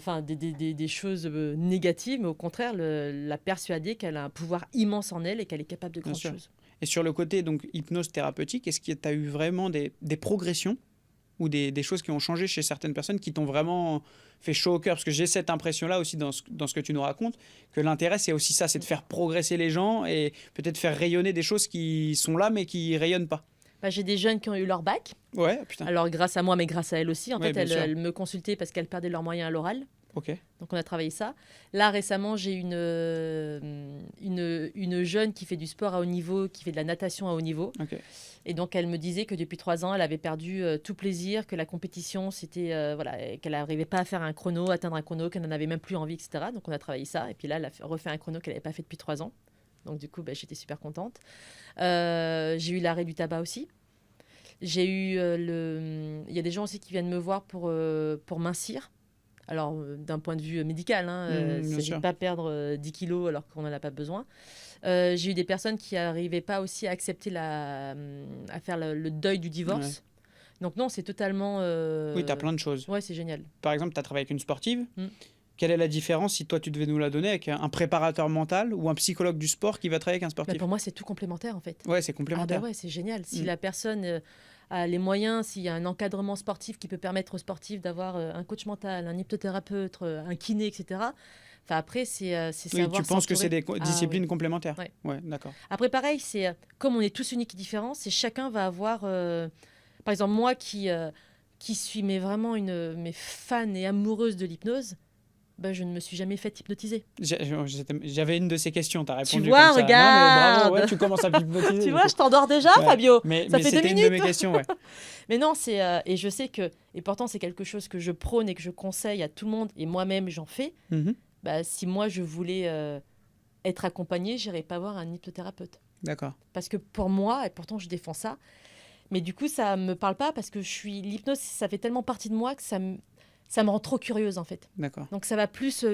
choses négatives, mais au contraire, la persuader qu'elle a un pouvoir immense en elle et qu'elle est capable de grandes choses. Et sur le côté donc hypnose thérapeutique, est-ce que tu as eu vraiment des progressions ou des choses qui ont changé chez certaines personnes qui t'ont vraiment fait chaud au cœur? Parce que j'ai cette impression-là aussi dans ce que tu nous racontes, que l'intérêt, c'est aussi ça, c'est de faire progresser les gens et peut-être faire rayonner des choses qui sont là, mais qui ne rayonnent pas. J'ai des jeunes qui ont eu leur bac. Ouais, putain. Alors, grâce à moi, mais grâce à elles aussi. En fait, elles me consultaient parce qu'elles perdaient leurs moyens à l'oral. Ok. Donc, on a travaillé ça. Là, récemment, j'ai une jeune qui fait du sport à haut niveau, qui fait de la natation à haut niveau. Okay. Et donc, elle me disait que depuis 3 ans, elle avait perdu tout plaisir, que la compétition, c'était qu'elle n'arrivait pas à faire un chrono, atteindre un chrono, qu'elle n'en avait même plus envie, etc. Donc, on a travaillé ça. Et puis là, elle a refait un chrono qu'elle n'avait pas fait depuis 3 ans. Donc, du coup, j'étais super contente. J'ai eu l'arrêt du tabac aussi. J'ai eu il y a des gens aussi qui viennent me voir pour mincir. Alors, d'un point de vue médical, c'est ne pas perdre 10 kilos alors qu'on n'en a pas besoin. J'ai eu des personnes qui n'arrivaient pas aussi à accepter à faire le deuil du divorce. Ouais. Donc non, c'est totalement... Oui, tu as plein de choses. Ouais, c'est génial. Par exemple, tu as travaillé avec une sportive. Quelle est la différence si toi, tu devais nous la donner avec un préparateur mental ou un psychologue du sport qui va travailler avec un sportif? Pour moi, c'est tout complémentaire, en fait. Ouais, c'est complémentaire. Ouais, c'est génial. Si la personne a les moyens, s'il y a un encadrement sportif qui peut permettre aux sportifs d'avoir un coach mental, un hypnothérapeute, un kiné, etc. Après, c'est savoir tu penses que c'est des disciplines oui. complémentaires? Ouais, d'accord. Après, pareil, c'est comme on est tous uniques et différents, c'est chacun va avoir... par exemple, moi qui suis vraiment une fan et amoureuse de l'hypnose, je ne me suis jamais fait hypnotiser. J'avais une de ces questions, tu as répondu. Tu vois, comme ça. Regarde. Non, mais bravo, tu commences à m'hypnotiser. Tu vois, je t'endors déjà, Fabio. Ça fait 2 minutes. C'était une de mes questions, ouais. Mais non, et je sais que, et pourtant c'est quelque chose que je prône et que je conseille à tout le monde, et moi-même j'en fais. Si moi je voulais être accompagnée, j'irais pas voir un hypnothérapeute. D'accord. Parce que pour moi, et pourtant je défends ça, mais du coup ça me parle pas parce que l'hypnose, ça fait tellement partie de moi que ça me rend trop curieuse en fait. D'accord. Donc ça va plus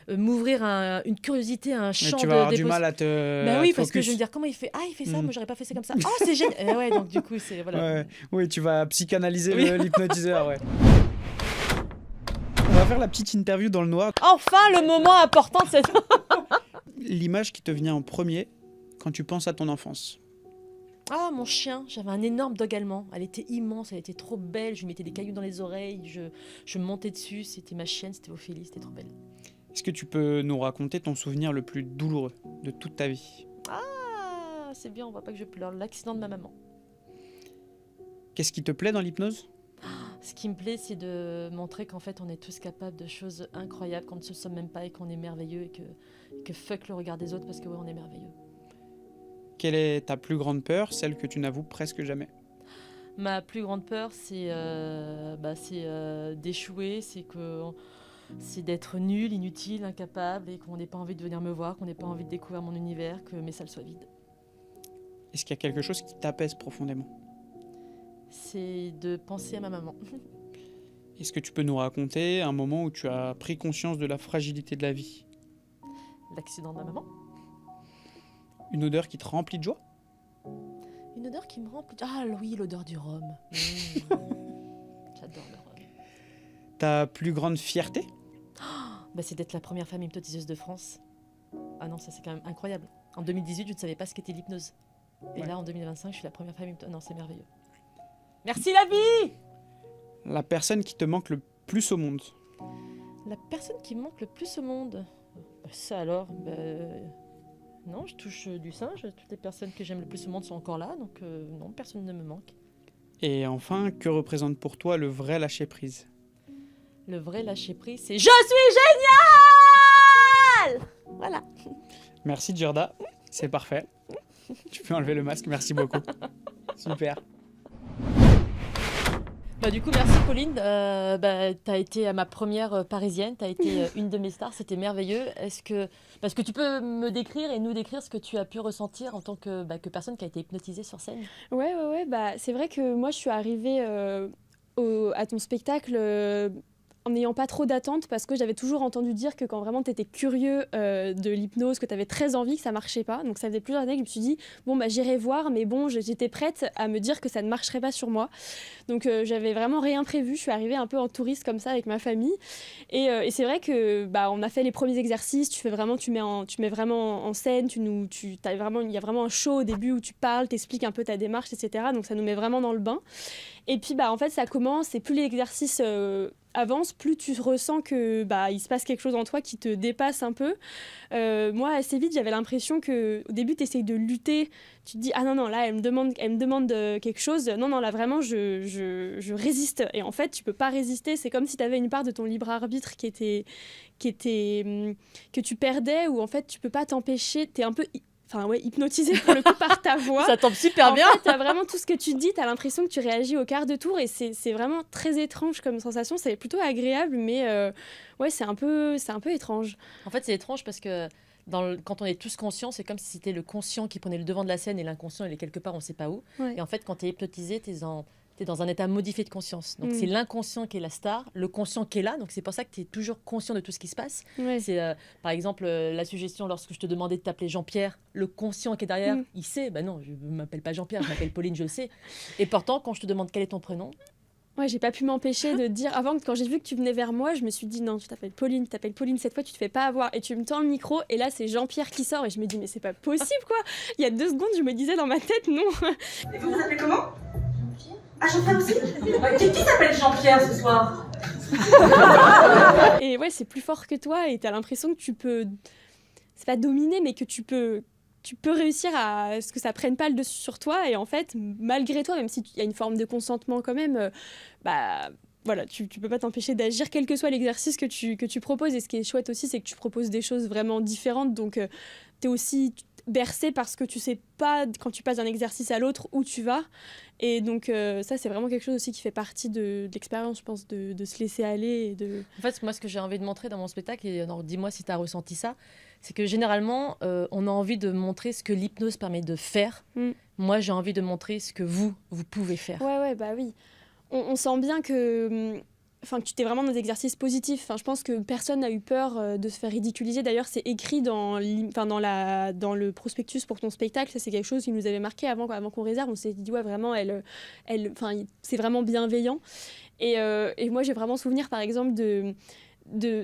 m'ouvrir une curiosité, un champ de... Tu vas avoir du mal à te oui, parce que je vais me dire, comment il fait? Ah, il fait ça, moi j'aurais pas fait ça comme ça. Oh, c'est génial. Et ouais, donc du coup, c'est... Voilà. Ouais. Oui, tu vas psychanalyser l'hypnotiseur, ouais. On va faire la petite interview dans le noir. Enfin, le moment important de cette... L'image qui te vient en premier quand tu penses à ton enfance. Ah, mon chien, j'avais un énorme dog allemand. Elle était immense, elle était trop belle. Je lui mettais des cailloux dans les oreilles, je montais dessus. C'était ma chienne, c'était Ophélie, c'était trop belle. Est-ce que tu peux nous raconter ton souvenir le plus douloureux de toute ta vie? Ah, c'est bien, on voit pas que je pleure. L'accident de ma maman. Qu'est-ce qui te plaît dans l'hypnose? Ce qui me plaît, c'est de montrer qu'en fait, on est tous capables de choses incroyables, qu'on ne se somme même pas et qu'on est merveilleux et que fuck le regard des autres parce que ouais, on est merveilleux. Quelle est ta plus grande peur, celle que tu n'avoues presque jamais? Ma plus grande peur, c'est d'échouer, c'est d'être nul, inutile, incapable et qu'on n'ait pas envie de venir me voir, qu'on n'ait pas envie de découvrir mon univers, que mes salles soient vides. Est-ce qu'il y a quelque chose qui t'apaise profondément? C'est de penser à ma maman. Est-ce que tu peux nous raconter un moment où tu as pris conscience de la fragilité de la vie? L'accident de ma maman. Une odeur qui te remplit de joie? Une odeur qui me remplit. Ah oui, l'odeur du rhum. J'adore le rhum. Ta plus grande fierté? C'est d'être la première femme hypnotiseuse de France. Ah non, ça c'est quand même incroyable. En 2018, je ne savais pas ce qu'était l'hypnose. Et Ouais. là, en 2025, je suis la première femme hypnotiseuse. Non, c'est merveilleux. Merci la vie! La personne qui te manque le plus au monde? La personne qui me manque le plus au monde. Ça alors, non, je touche du singe. Toutes les personnes que j'aime le plus au monde sont encore là, donc non, personne ne me manque. Et enfin, que représente pour toi le vrai lâcher-prise? Le vrai lâcher-prise, c'est je suis génial! Voilà. Merci Djorda, c'est parfait. Tu peux enlever le masque, merci beaucoup. Super. Du coup, merci Pauline. T'as été ma première parisienne, t'as été une de mes stars, c'était merveilleux. Parce que tu peux me décrire et nous décrire ce que tu as pu ressentir en tant que personne qui a été hypnotisée sur scène? Ouais, c'est vrai que moi je suis arrivée à ton spectacle en n'ayant pas trop d'attentes parce que j'avais toujours entendu dire que quand vraiment tu étais curieux de l'hypnose, que tu avais très envie, que ça marchait pas. Donc ça faisait plusieurs années que je me suis dit, j'irai voir, mais j'étais prête à me dire que ça ne marcherait pas sur moi. Donc j'avais vraiment rien prévu, je suis arrivée un peu en touriste comme ça avec ma famille. Et c'est vrai que on a fait les premiers exercices, tu mets vraiment en scène, il y a vraiment un show au début où tu parles, t'expliques un peu ta démarche, etc. Donc ça nous met vraiment dans le bain. Et puis en fait ça commence et plus l'exercice avance, plus tu ressens que il se passe quelque chose en toi qui te dépasse un peu. Moi assez vite j'avais l'impression que au début tu essayes de lutter, tu te dis ah non là elle me demande quelque chose, non là vraiment je résiste, et en fait tu peux pas résister, c'est comme si tu avais une part de ton libre arbitre que tu perdais, ou en fait tu peux pas t'empêcher, t'es un peu hypnotisé pour le coup par ta voix. Ça tombe super bien. En fait, t'as vraiment tout ce que tu dis, t'as l'impression que tu réagis au quart de tour, et c'est vraiment très étrange comme sensation. C'est plutôt agréable, mais c'est un peu étrange. En fait, c'est étrange parce que quand on est tous conscients, c'est comme si c'était le conscient qui prenait le devant de la scène et l'inconscient, il est quelque part, on ne sait pas où. Ouais. Et en fait, quand tu es hypnotisé, tu es dans un état modifié de conscience. Donc, c'est l'inconscient qui est la star, le conscient qui est là. Donc, c'est pour ça que tu es toujours conscient de tout ce qui se passe. Ouais. C'est, par exemple, la suggestion, lorsque je te demandais de t'appeler Jean-Pierre, le conscient qui est derrière, il sait. Non, je ne m'appelle pas Jean-Pierre, je m'appelle Pauline, je le sais. Et pourtant, quand je te demande quel est ton prénom... Ouais, j'ai pas pu m'empêcher de dire... Avant, quand j'ai vu que tu venais vers moi, je me suis dit, non, tu t'appelles Pauline, cette fois, tu te fais pas avoir. Et tu me tends le micro, et là, c'est Jean-Pierre qui sort. Et je me dis, mais c'est pas possible, quoi. Il y a 2 secondes, je me disais dans ma tête, non. Et vous appelez comment? Ah, Jean-Pierre aussi? Qui s'appelle Jean-Pierre ce soir? Et ouais, c'est plus fort que toi, et t'as l'impression que tu peux... C'est pas dominer, mais que tu peux réussir à ce que ça prenne pas le dessus sur toi, et en fait, malgré toi, même s'il y a une forme de consentement quand même, voilà, tu peux pas t'empêcher d'agir, quel que soit l'exercice que tu proposes. Et ce qui est chouette aussi, c'est que tu proposes des choses vraiment différentes, donc t'es aussi bercé parce que tu sais pas, quand tu passes d'un exercice à l'autre, où tu vas. Et donc ça, c'est vraiment quelque chose aussi qui fait partie de l'expérience, je pense, de se laisser aller. En fait, moi, ce que j'ai envie de montrer dans mon spectacle, et dis-moi si tu as ressenti ça, c'est que généralement, on a envie de montrer ce que l'hypnose permet de faire. Moi, j'ai envie de montrer ce que vous pouvez faire. Ouais, oui. On sent bien que tu t'es vraiment dans des exercices positifs. Je pense que personne n'a eu peur de se faire ridiculiser. D'ailleurs, c'est écrit dans le prospectus pour ton spectacle. Ça, c'est quelque chose qui nous avait marqué avant qu'on réserve. On s'est dit, ouais, vraiment, c'est vraiment bienveillant. Et moi, j'ai vraiment souvenir, par exemple,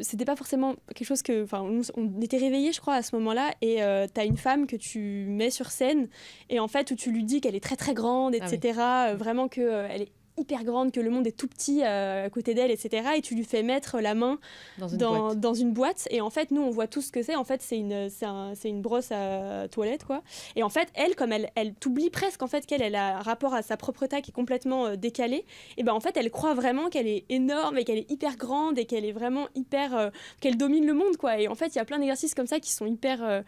c'était pas forcément quelque chose que... Enfin, on était réveillés, je crois, à ce moment-là, et t'as une femme que tu mets sur scène, et en fait, où tu lui dis qu'elle est très très grande, etc. Vraiment qu'elle est hyper grande, que le monde est tout petit à côté d'elle, etc. Et tu lui fais mettre la main dans une boîte. Et en fait, nous, on voit tout ce que c'est. En fait, c'est une brosse à toilette, quoi. Et en fait, elle, comme elle t'oublie presque en fait, qu'elle a un rapport à sa propre taille qui est complètement décalé. Et ben en fait, elle croit vraiment qu'elle est énorme et qu'elle est hyper grande et qu'elle est vraiment hyper... qu'elle domine le monde, quoi. Et en fait, il y a plein d'exercices comme ça qui sont hyper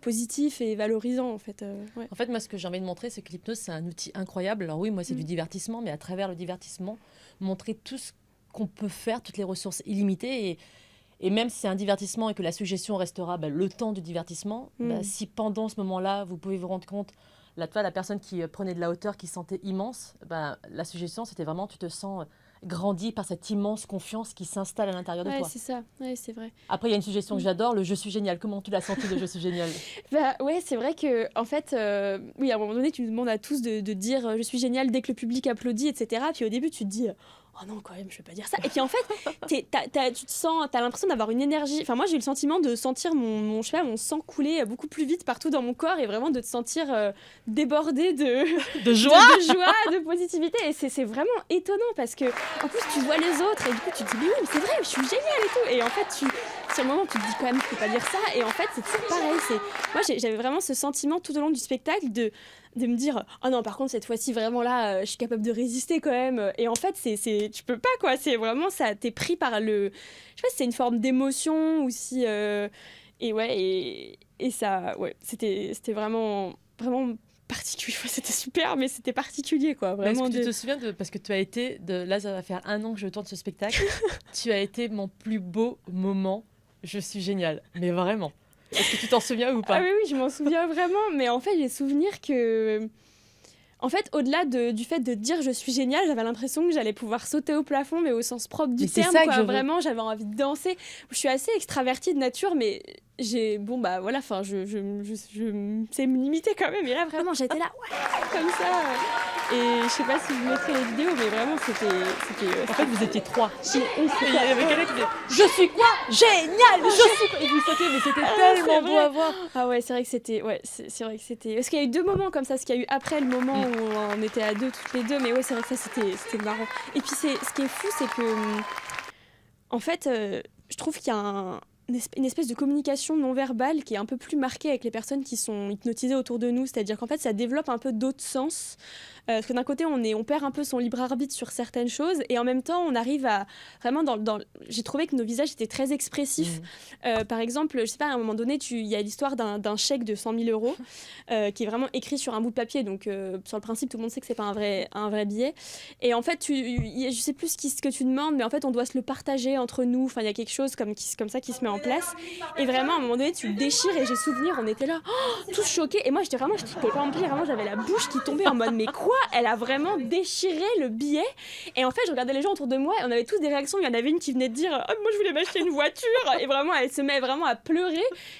positif et valorisant en fait. En fait, moi, ce que j'ai envie de montrer, c'est que l'hypnose, c'est un outil incroyable. Alors oui, moi, c'est du divertissement, mais à travers le divertissement, montrer tout ce qu'on peut faire, toutes les ressources illimitées. Et même si c'est un divertissement et que la suggestion restera le temps du divertissement, si pendant ce moment-là, vous pouvez vous rendre compte, la personne qui prenait de la hauteur, qui se sentait immense, la suggestion, c'était vraiment, tu te sens... grandi par cette immense confiance qui s'installe à l'intérieur de toi. C'est ça, c'est vrai. Après, il y a une suggestion que j'adore, le « je suis génial ». Comment tu l'as senti, le « je suis génial » ? C'est vrai que, en fait, oui, à un moment donné, tu demandes à tous de dire « je suis génial » dès que le public applaudit, etc. Puis au début, tu te dis « oh non, quand même, je vais pas dire ça ». Et puis en fait, tu te sens, t'as l'impression d'avoir une énergie. Enfin, moi, j'ai eu le sentiment de sentir mon sang couler beaucoup plus vite partout dans mon corps et vraiment de te sentir débordé de joie, de joie, de positivité. Et c'est vraiment étonnant parce que, en plus, tu vois les autres et du coup, tu te dis, mais oui, mais c'est vrai, je suis géniale et tout. Et en fait, sur le moment, tu te dis quand même, je peux pas dire ça. Et en fait, c'est toujours pareil. Moi, j'avais vraiment ce sentiment tout au long du spectacle de me dire, oh non, par contre, cette fois-ci, vraiment là, je suis capable de résister quand même. Et en fait, tu peux pas, quoi. C'est vraiment ça, t'es pris par je sais pas si c'est une forme d'émotion ou si. Et ça, c'était vraiment particulier. C'était super, mais c'était particulier, quoi. Vraiment. Est-ce que tu te souviens parce que tu as été, là, ça va faire 1 an que je tourne ce spectacle, tu as été mon plus beau moment. Je suis géniale, mais vraiment. Est-ce que tu t'en souviens ou pas ? Ah oui, je m'en souviens vraiment, mais en fait, j'ai souvenir que... En fait, au-delà du fait de dire je suis géniale, j'avais l'impression que j'allais pouvoir sauter au plafond, mais au sens propre du terme, quoi. Vraiment, j'avais envie de danser. Je suis assez extravertie de nature, mais je sais me limiter quand même. Et là, vraiment, j'étais là, comme ça. Et je sais pas si vous mettrez les vidéos, mais vraiment, c'était en fait, vous étiez 3. Il y avait quelqu'un qui disait je suis quoi ? Génial, je suis quoi ? Et vous sautiez, mais c'était tellement beau à voir. Ah ouais, c'est vrai que c'était... Parce qu'il y a eu 2 moments comme ça, ce qu'il y a eu après le moment où on était à 2, toutes les 2, mais ouais, c'est vrai que ça, c'était marrant. Et puis, ce qui est fou, c'est que... En fait, je trouve qu'il y a une espèce de communication non verbale qui est un peu plus marquée avec les personnes qui sont hypnotisées autour de nous. C'est-à-dire qu'en fait, ça développe un peu d'autres sens. Parce que d'un côté, on perd un peu son libre arbitre sur certaines choses, et en même temps, on arrive à vraiment j'ai trouvé que nos visages étaient très expressifs. Par exemple, je sais pas, à un moment donné, il y a l'histoire d'un chèque de 100 000 euros qui est vraiment écrit sur un bout de papier. Donc, sur le principe, tout le monde sait que c'est pas un vrai billet. Et en fait, je sais plus ce que tu demandes, mais en fait, on doit se le partager entre nous. Enfin, il y a quelque chose comme ça qui se met en place. Et vraiment, à un moment donné, tu le déchires, et j'ai souvenir, on était là, tous choqués. Et moi, je pouvais pas en pire, vraiment, j'avais la bouche qui tombait en mode, mais quoi ? Elle a vraiment déchiré le billet. Et en fait, je regardais les gens autour de moi et on avait tous des réactions. Il y en avait une qui venait de dire « Oh, moi, je voulais m'acheter une voiture !» Et vraiment, elle se met vraiment à pleurer.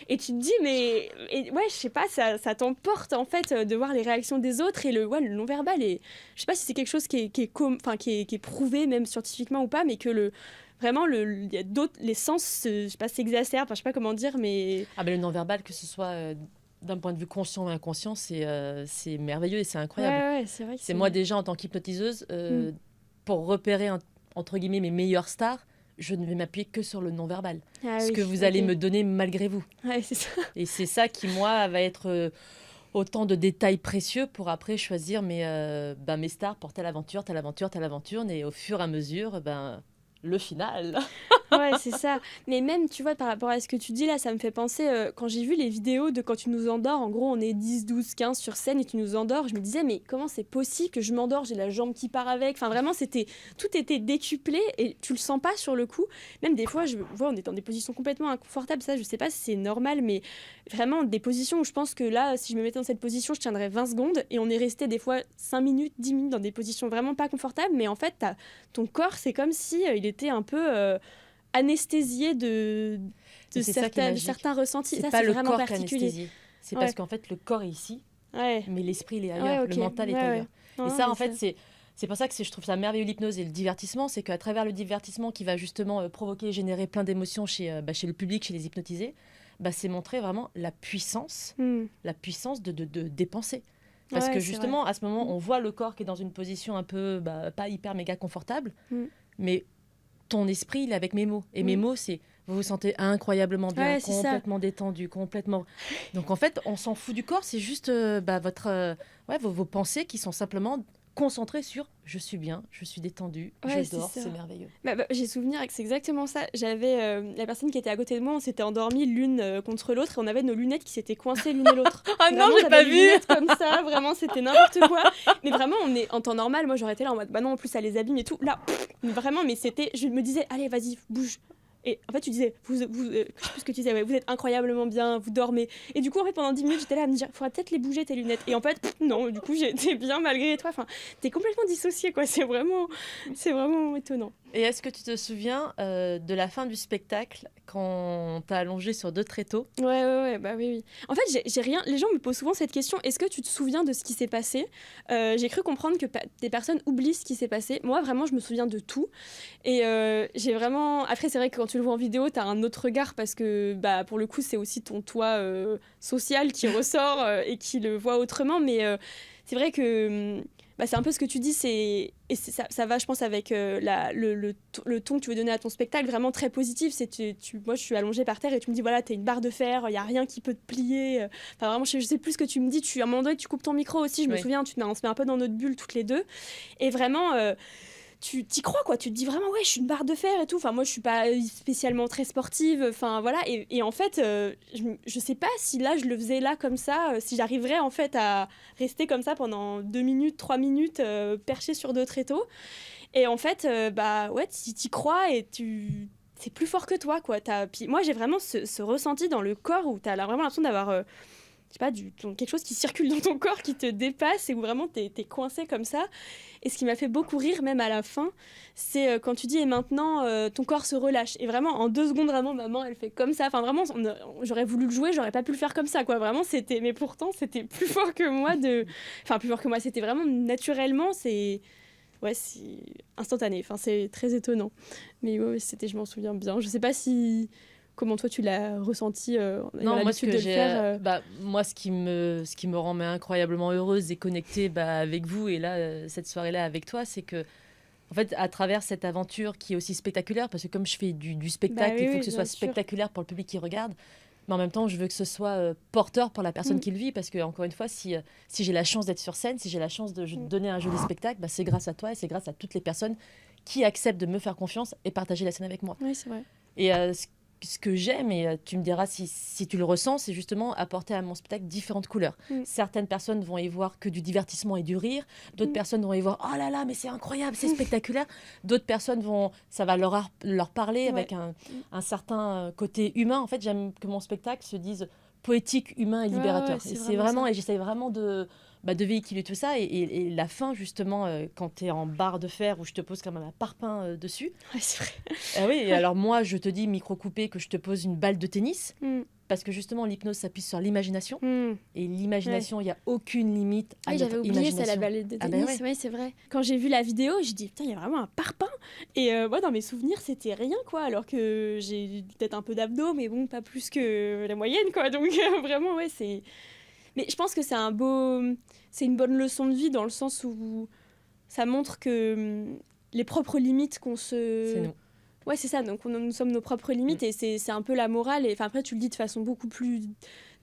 Et tu te dis, mais... ouais, je sais pas, ça t'emporte, en fait, de voir les réactions des autres. Et le non-verbal. Et je sais pas si c'est quelque chose qui est prouvé, même scientifiquement ou pas, mais que vraiment, il y a d'autres... Les sens, je sais pas, s'exacerbent. Enfin, je sais pas comment dire, mais... Ah, mais le non-verbal, que ce soit... d'un point de vue conscient ou inconscient, c'est merveilleux et c'est incroyable. Ouais, c'est vrai que c'est moi déjà en tant qu'hypnotiseuse, pour repérer entre guillemets mes meilleures stars, je ne vais m'appuyer que sur le non-verbal. Ce que vous allez me donner malgré vous. Ouais, c'est ça. Et c'est ça qui, moi, va être autant de détails précieux pour après choisir mes stars pour telle aventure. Et au fur et à mesure, le final. Ouais, c'est ça. Mais même, tu vois, par rapport à ce que tu dis là, ça me fait penser, quand j'ai vu les vidéos de quand tu nous endors, en gros, on est 10, 12, 15 sur scène et tu nous endors, je me disais, mais comment c'est possible que je m'endors, j'ai la jambe qui part avec. Enfin, vraiment, tout était décuplé et tu le sens pas sur le coup. Même des fois, on est dans des positions complètement inconfortables. Ça, je sais pas si c'est normal, mais vraiment, des positions où je pense que là, si je me mettais dans cette position, je tiendrais 20 secondes et on est resté des fois 5 minutes, 10 minutes dans des positions vraiment pas confortables. Mais en fait, ton corps, c'est comme si il était un peu anesthésié de certains ressentis. C'est ça, pas c'est le vraiment corps particulier. C'est parce qu'en fait, le corps est ici, mais l'esprit, il est ailleurs, Okay. le mental est ailleurs. Non, et ça, en fait, C'est pour ça que je trouve ça merveilleux l'hypnose et le divertissement, c'est qu'à travers le divertissement qui va justement provoquer et générer plein d'émotions chez le public, chez les hypnotisés, c'est montrer vraiment la puissance de dépenser. Parce que justement, à ce moment, on voit le corps qui est dans une position un peu pas hyper méga confortable, mais ton esprit, il est avec mes mots. Et mes mots, c'est vous vous sentez incroyablement bien, complètement détendu, complètement... Donc en fait, on s'en fout du corps, c'est juste vos pensées qui sont simplement concentrées sur je suis bien, je suis détendue, je dors, c'est merveilleux. J'ai souvenir que c'est exactement ça. J'avais la personne qui était à côté de moi, on s'était endormis l'une contre l'autre et on avait nos lunettes qui s'étaient coincées l'une et l'autre. Ah non, j'ai pas vu. Lunettes comme ça, vraiment, c'était n'importe quoi. Mais vraiment, on est en temps normal. Moi, j'aurais été là en mode, non, en plus, ça les abîme et tout. Là, vraiment, mais c'était, je me disais, allez, vas-y, bouge. Et en fait, tu disais, je sais plus ce que tu disais, vous êtes incroyablement bien, vous dormez. Et du coup, en fait, pendant 10 minutes, j'étais là à me dire, il faudrait peut-être les bouger tes lunettes. Et en fait, non, du coup, j'étais bien malgré toi. Enfin, t'es complètement dissocié, quoi. C'est vraiment étonnant. Et est-ce que tu te souviens de la fin du spectacle quand t'as allongé sur 2 tréteaux ? Ouais, oui. En fait, j'ai rien. Les gens me posent souvent cette question. Est-ce que tu te souviens de ce qui s'est passé ? J'ai cru comprendre que des personnes oublient ce qui s'est passé. Moi, vraiment, je me souviens de tout. Et j'ai vraiment. Après, c'est vrai que quand tu le vois en vidéo, t'as un autre regard parce que, pour le coup, c'est aussi ton toit social qui ressort et qui le voit autrement. Mais c'est vrai que. C'est un peu ce que tu dis, ça va, je pense, avec le ton que tu veux donner à ton spectacle, vraiment très positif. Moi, je suis allongée par terre et tu me dis, voilà, t'es une barre de fer, il n'y a rien qui peut te plier. Enfin, vraiment, je sais plus ce que tu me dis. À un moment donné, tu coupes ton micro aussi, je me souviens, on se met un peu dans notre bulle toutes les deux. Et vraiment... tu t'y crois, quoi. Tu te dis vraiment, ouais, je suis une barre de fer et tout. Enfin, moi, je suis pas spécialement très sportive. Enfin, voilà. Et en fait, je sais pas si là, je le faisais là comme ça, si j'arriverais en fait à rester comme ça pendant 2 minutes, 3 minutes, perché sur 2 tréteaux. Et en fait, ouais, t'y crois et c'est plus fort que toi, quoi. Puis moi, j'ai vraiment ce ressenti dans le corps où t'as vraiment l'impression d'avoir... je sais pas, quelque chose qui circule dans ton corps, qui te dépasse et où vraiment t'es coincé comme ça. Et ce qui m'a fait beaucoup rire, même à la fin, c'est quand tu dis « et maintenant, ton corps se relâche ». Et vraiment, en 2 secondes, vraiment, ma main, elle fait comme ça. Enfin, vraiment, j'aurais voulu le jouer, j'aurais pas pu le faire comme ça, quoi. Vraiment, mais pourtant, c'était plus fort que moi. Enfin, plus fort que moi, c'était vraiment naturellement, c'est instantané. Enfin, c'est très étonnant. Mais ouais, je m'en souviens bien. Je sais pas comment toi tu l'as ressenti non, moi, moi, ce qui me rend incroyablement heureuse et connectée avec vous et là, cette soirée-là avec toi, c'est que, en fait, à travers cette aventure qui est aussi spectaculaire, parce que comme je fais du spectacle, il faut que ce soit spectaculaire pour le public qui regarde, mais en même temps, je veux que ce soit porteur pour la personne qui le vit, parce que, encore une fois, si j'ai la chance d'être sur scène, si j'ai la chance de donner un joli spectacle, c'est grâce à toi et c'est grâce à toutes les personnes qui acceptent de me faire confiance et partager la scène avec moi. Oui, c'est vrai. Et ce que j'aime, et tu me diras si tu le ressens, c'est justement apporter à mon spectacle différentes couleurs. Certaines personnes vont y voir que du divertissement et du rire. D'autres personnes vont y voir « Oh là là, mais c'est incroyable, c'est spectaculaire ». D'autres personnes ça va leur parler avec un certain côté humain. En fait, j'aime que mon spectacle se dise poétique, humain et libérateur. Et c'est vraiment et j'essaye vraiment de véhiculer tout ça. Et la fin, justement, quand tu es en barre de fer où je te pose quand même un parpaing dessus. Ouais, c'est vrai. Oui, et alors moi, je te dis, micro coupé, que je te pose une balle de tennis. Parce que justement, l'hypnose s'appuie sur l'imagination. Et l'imagination, il n'y a aucune limite à notre imagination. J'avais oublié ça, la balle de tennis. Oui, c'est vrai. Quand j'ai vu la vidéo, j'ai dit, putain, il y a vraiment un parpaing. Et moi, dans mes souvenirs, c'était rien, quoi. Alors que j'ai peut-être un peu d'abdos, mais bon, pas plus que la moyenne, quoi. Donc, vraiment, ouais, c'est... Mais je pense que c'est une bonne leçon de vie dans le sens où ça montre que les propres limites qu'on se... C'est nous. Ouais, c'est ça. Donc, nous sommes nos propres limites et c'est un peu la morale. Et après, tu le dis de façon beaucoup plus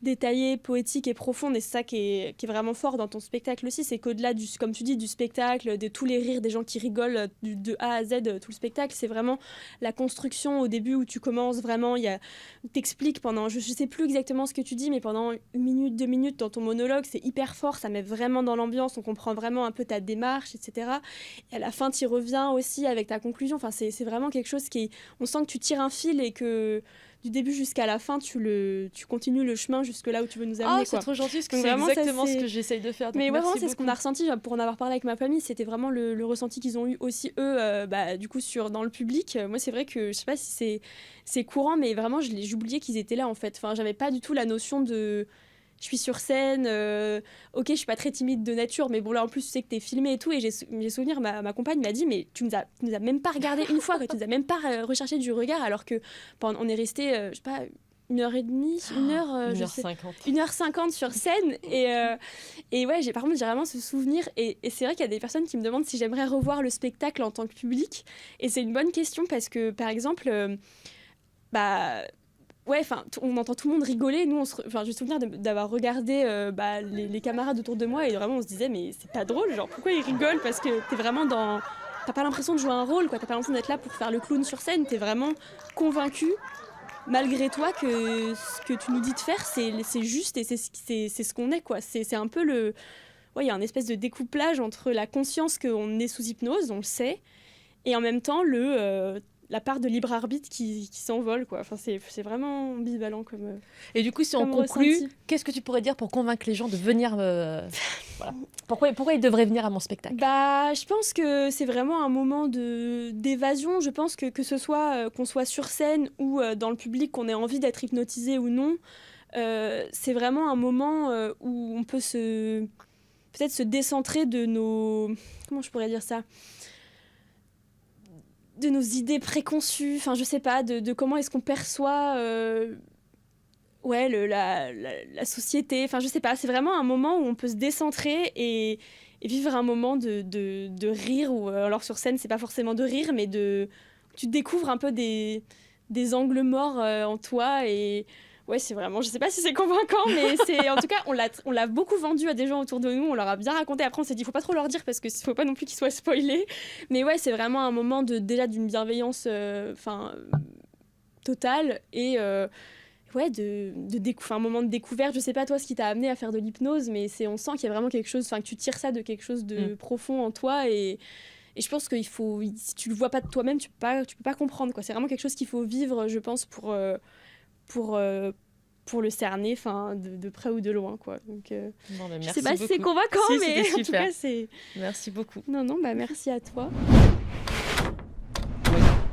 détaillée, poétique et profonde. Et c'est ça qui est vraiment fort dans ton spectacle aussi. C'est qu'au-delà, comme tu dis, du spectacle, de tous les rires des gens qui rigolent de A à Z, tout le spectacle, c'est vraiment la construction au début où tu commences vraiment. T'expliques pendant, je sais plus exactement ce que tu dis, mais pendant 1 minute, 2 minutes dans ton monologue, c'est hyper fort. Ça met vraiment dans l'ambiance. On comprend vraiment un peu ta démarche, etc. Et à la fin, tu y reviens aussi avec ta conclusion. Enfin, c'est vraiment quelque chose on sent que tu tires un fil et que du début jusqu'à la fin, tu continues le chemin jusque là où tu veux nous amener. C'est trop gentil, parce que c'est exactement ce que j'essaye de faire. Mais vraiment, c'est ce qu'on a ressenti, pour en avoir parlé avec ma famille, c'était vraiment le ressenti qu'ils ont eu aussi, eux, du coup, dans le public. Moi, c'est vrai que, je sais pas si c'est courant, mais vraiment, j'oubliais qu'ils étaient là, en fait. Enfin, j'avais pas du tout la notion de... je suis sur scène, ok, je suis pas très timide de nature, mais bon, là, en plus, tu sais que t'es filmée et tout, et j'ai souvenir, ma compagne m'a dit, mais tu nous as même pas regardé une fois, quoi, tu nous as même pas recherché du regard, alors que on est resté, je sais pas, 1h30, 1h, 1h50. 1h50 sur scène, et ouais, par contre, j'ai vraiment ce souvenir, et c'est vrai qu'il y a des personnes qui me demandent si j'aimerais revoir le spectacle en tant que public, et c'est une bonne question, parce que, par exemple, ouais, on entend tout le monde rigoler. Nous, j'ai le souvenir d'avoir regardé les camarades autour de moi et vraiment on se disait mais c'est pas drôle, genre pourquoi ils rigolent, parce que t'es vraiment dans... T'as pas l'impression de jouer un rôle, quoi. T'as pas l'impression d'être là pour faire le clown sur scène. T'es vraiment convaincu, malgré toi, que ce que tu nous dis de faire, c'est juste et c'est ce qu'on est, quoi. C'est un peu le... Ouais, il y a une espèce de découplage entre la conscience qu'on est sous hypnose, on le sait, et en même temps la part de libre arbitre qui s'envole, quoi. Enfin, c'est vraiment ambivalent comme... Et du coup, si on conclut, qu'est-ce que tu pourrais dire pour convaincre les gens de venir voilà. Pourquoi ils devraient venir à mon spectacle? Je pense que c'est vraiment un moment d'évasion. Je pense que ce soit qu'on soit sur scène ou dans le public, qu'on ait envie d'être hypnotisé ou non, c'est vraiment un moment où on peut peut-être se décentrer de nos... Comment je pourrais dire ça ? De nos idées préconçues, enfin je sais pas, de comment est-ce qu'on perçoit la société, enfin je sais pas, c'est vraiment un moment où on peut se décentrer et vivre un moment de rire, ou alors sur scène c'est pas forcément de rire, mais tu découvres un peu des angles morts en toi, et ouais, c'est vraiment, je sais pas si c'est convaincant, mais en tout cas, on l'a beaucoup vendu à des gens autour de nous, on leur a bien raconté. Après, on s'est dit, faut pas trop leur dire parce qu'il faut pas non plus qu'ils soient spoilés. Mais ouais, c'est vraiment un moment déjà d'une bienveillance totale, et ouais, un moment de découverte. Je sais pas toi ce qui t'a amené à faire de l'hypnose, mais on sent qu'il y a vraiment quelque chose, que tu tires ça de quelque chose de profond en toi, et je pense qu'il faut, si tu le vois pas de toi-même, tu peux pas comprendre, quoi. C'est vraiment quelque chose qu'il faut vivre, je pense, pour le cerner, de près ou de loin, quoi. Donc, je sais pas si c'est convaincant, mais en tout cas, c'est... Merci beaucoup. Non, merci à toi.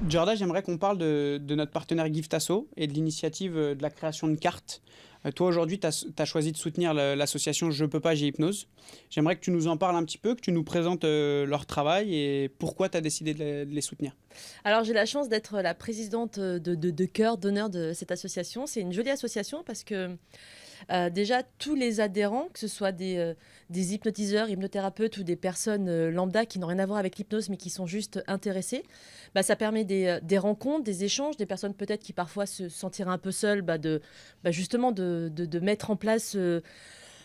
Jorda, j'aimerais qu'on parle de notre partenaire Giftasso et de l'initiative de la création de cartes. Toi, aujourd'hui, tu as choisi de soutenir l'association Je peux pas, j'ai hypnose. J'aimerais que tu nous en parles un petit peu, que tu nous présentes leur travail et pourquoi tu as décidé de les soutenir. Alors, j'ai la chance d'être la présidente de cœur, d'honneur de cette association. C'est une jolie association parce que déjà, tous les adhérents, que ce soit des hypnotiseurs, hypnothérapeutes ou des personnes lambda qui n'ont rien à voir avec l'hypnose mais qui sont juste intéressés, ça permet des rencontres, des échanges, des personnes peut-être qui parfois se sentiraient un peu seules, justement de mettre en place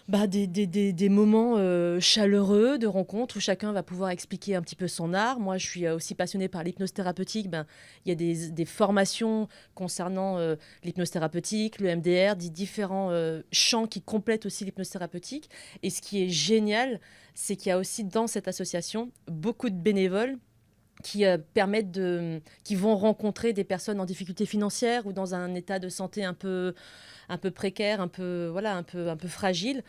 des moments chaleureux de rencontres où chacun va pouvoir expliquer un petit peu son art. Moi, je suis aussi passionnée par l'hypnose thérapeutique. Il y a des formations concernant l'hypnose thérapeutique, le MDR, des différents champs qui complètent aussi l'hypnose thérapeutique. Et ce qui est génial, c'est qu'il y a aussi dans cette association beaucoup de bénévoles qui qui vont rencontrer des personnes en difficulté financière ou dans un état de santé un peu précaire, un peu fragile,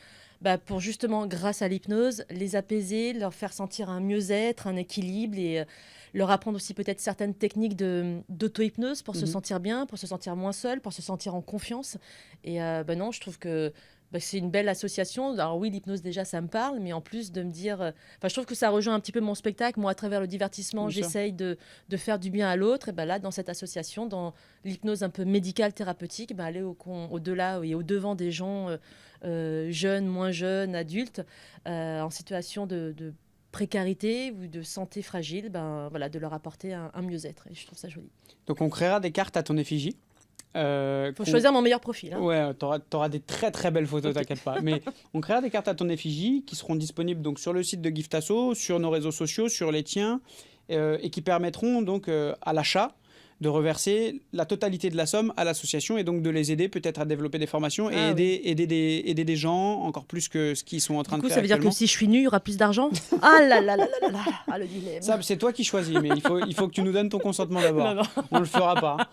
pour justement, grâce à l'hypnose, les apaiser, leur faire sentir un mieux-être, un équilibre, et leur apprendre aussi peut-être certaines techniques d'auto-hypnose pour se sentir bien, pour se sentir moins seul, pour se sentir en confiance. Et non, je trouve que c'est une belle association. Alors oui, l'hypnose déjà, ça me parle, mais en plus de me dire... je trouve que ça rejoint un petit peu mon spectacle. Moi, à travers le divertissement, Bien j'essaye de faire du bien à l'autre. Et là, dans cette association, dans l'hypnose un peu médicale, thérapeutique, aller au-delà et au-devant des gens jeunes, moins jeunes, adultes, en situation de précarité ou de santé fragile, de leur apporter un mieux-être. Et je trouve ça joli. Donc, on créera des cartes à ton effigie. Faut choisir mon meilleur profil. Hein. Ouais, t'auras des très très belles photos, t'inquiète pas. Mais on créera des cartes à ton effigie qui seront disponibles donc sur le site de Giftasso, sur nos réseaux sociaux, sur les tiens, et qui permettront donc à l'achat de reverser la totalité de la somme à l'association et donc de les aider peut-être à développer des formations et aider des gens encore plus que ce qu'ils sont en train de faire. Ça veut dire que si je suis nue, il y aura plus d'argent. Ah là là là là là là, le dilemme. Ça, c'est toi qui choisis, mais il faut que tu nous donnes ton consentement d'abord. Non. On le fera pas.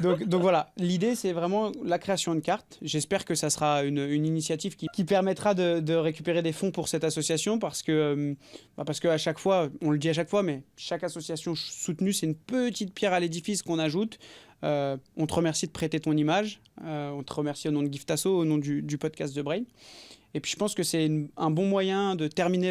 Donc voilà, l'idée c'est vraiment la création de cartes. J'espère que ça sera une initiative qui permettra de récupérer des fonds pour cette association parce que à chaque fois, on le dit à chaque fois, mais chaque association soutenue, c'est une petite pierre à l'édifice qu'on ajoute On te remercie de prêter ton image. On te remercie au nom de Giftasso, au nom du podcast de Brain. Et puis je pense que c'est un bon moyen de terminer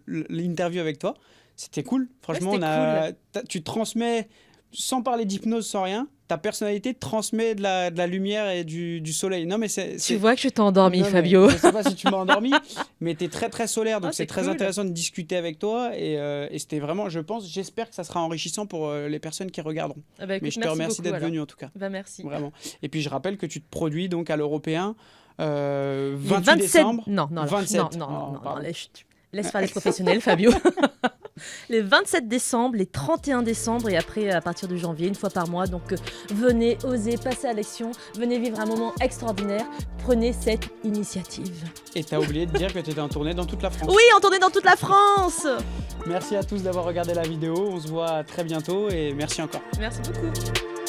l'interview avec toi. C'était cool. Franchement, Ouais, tu transmets, sans parler d'hypnose, sans rien, ta personnalité transmet de la lumière et du soleil. Non, mais Tu vois que je t'ai endormi, non, mais Fabio. je sais pas si tu m'as endormi, mais tu es très très solaire, donc Ah, c'est c'est très cool. intéressant de discuter avec toi. Et c'était vraiment, j'espère que ça sera enrichissant pour les personnes qui regarderont. Ah bah, écoute, Mais je te merci remercie beaucoup, d'être alors. venu en tout cas. Bah, merci. Vraiment. Et puis je rappelle que tu te produis donc à l'Européen 28 Le 27 décembre. Non, non, 27. non, Oh, non, pardon. laisse faire les professionnels, Fabio. Les 27 décembre, les 31 décembre et après à partir de janvier, une fois par mois. Donc venez, osez, passez à l'action, venez vivre un moment extraordinaire. Prenez cette initiative. Et tu as oublié de dire que tu étais en tournée dans toute la France. Oui, en tournée dans toute la France. Merci à tous d'avoir regardé la vidéo. On se voit très bientôt et merci encore. Merci beaucoup.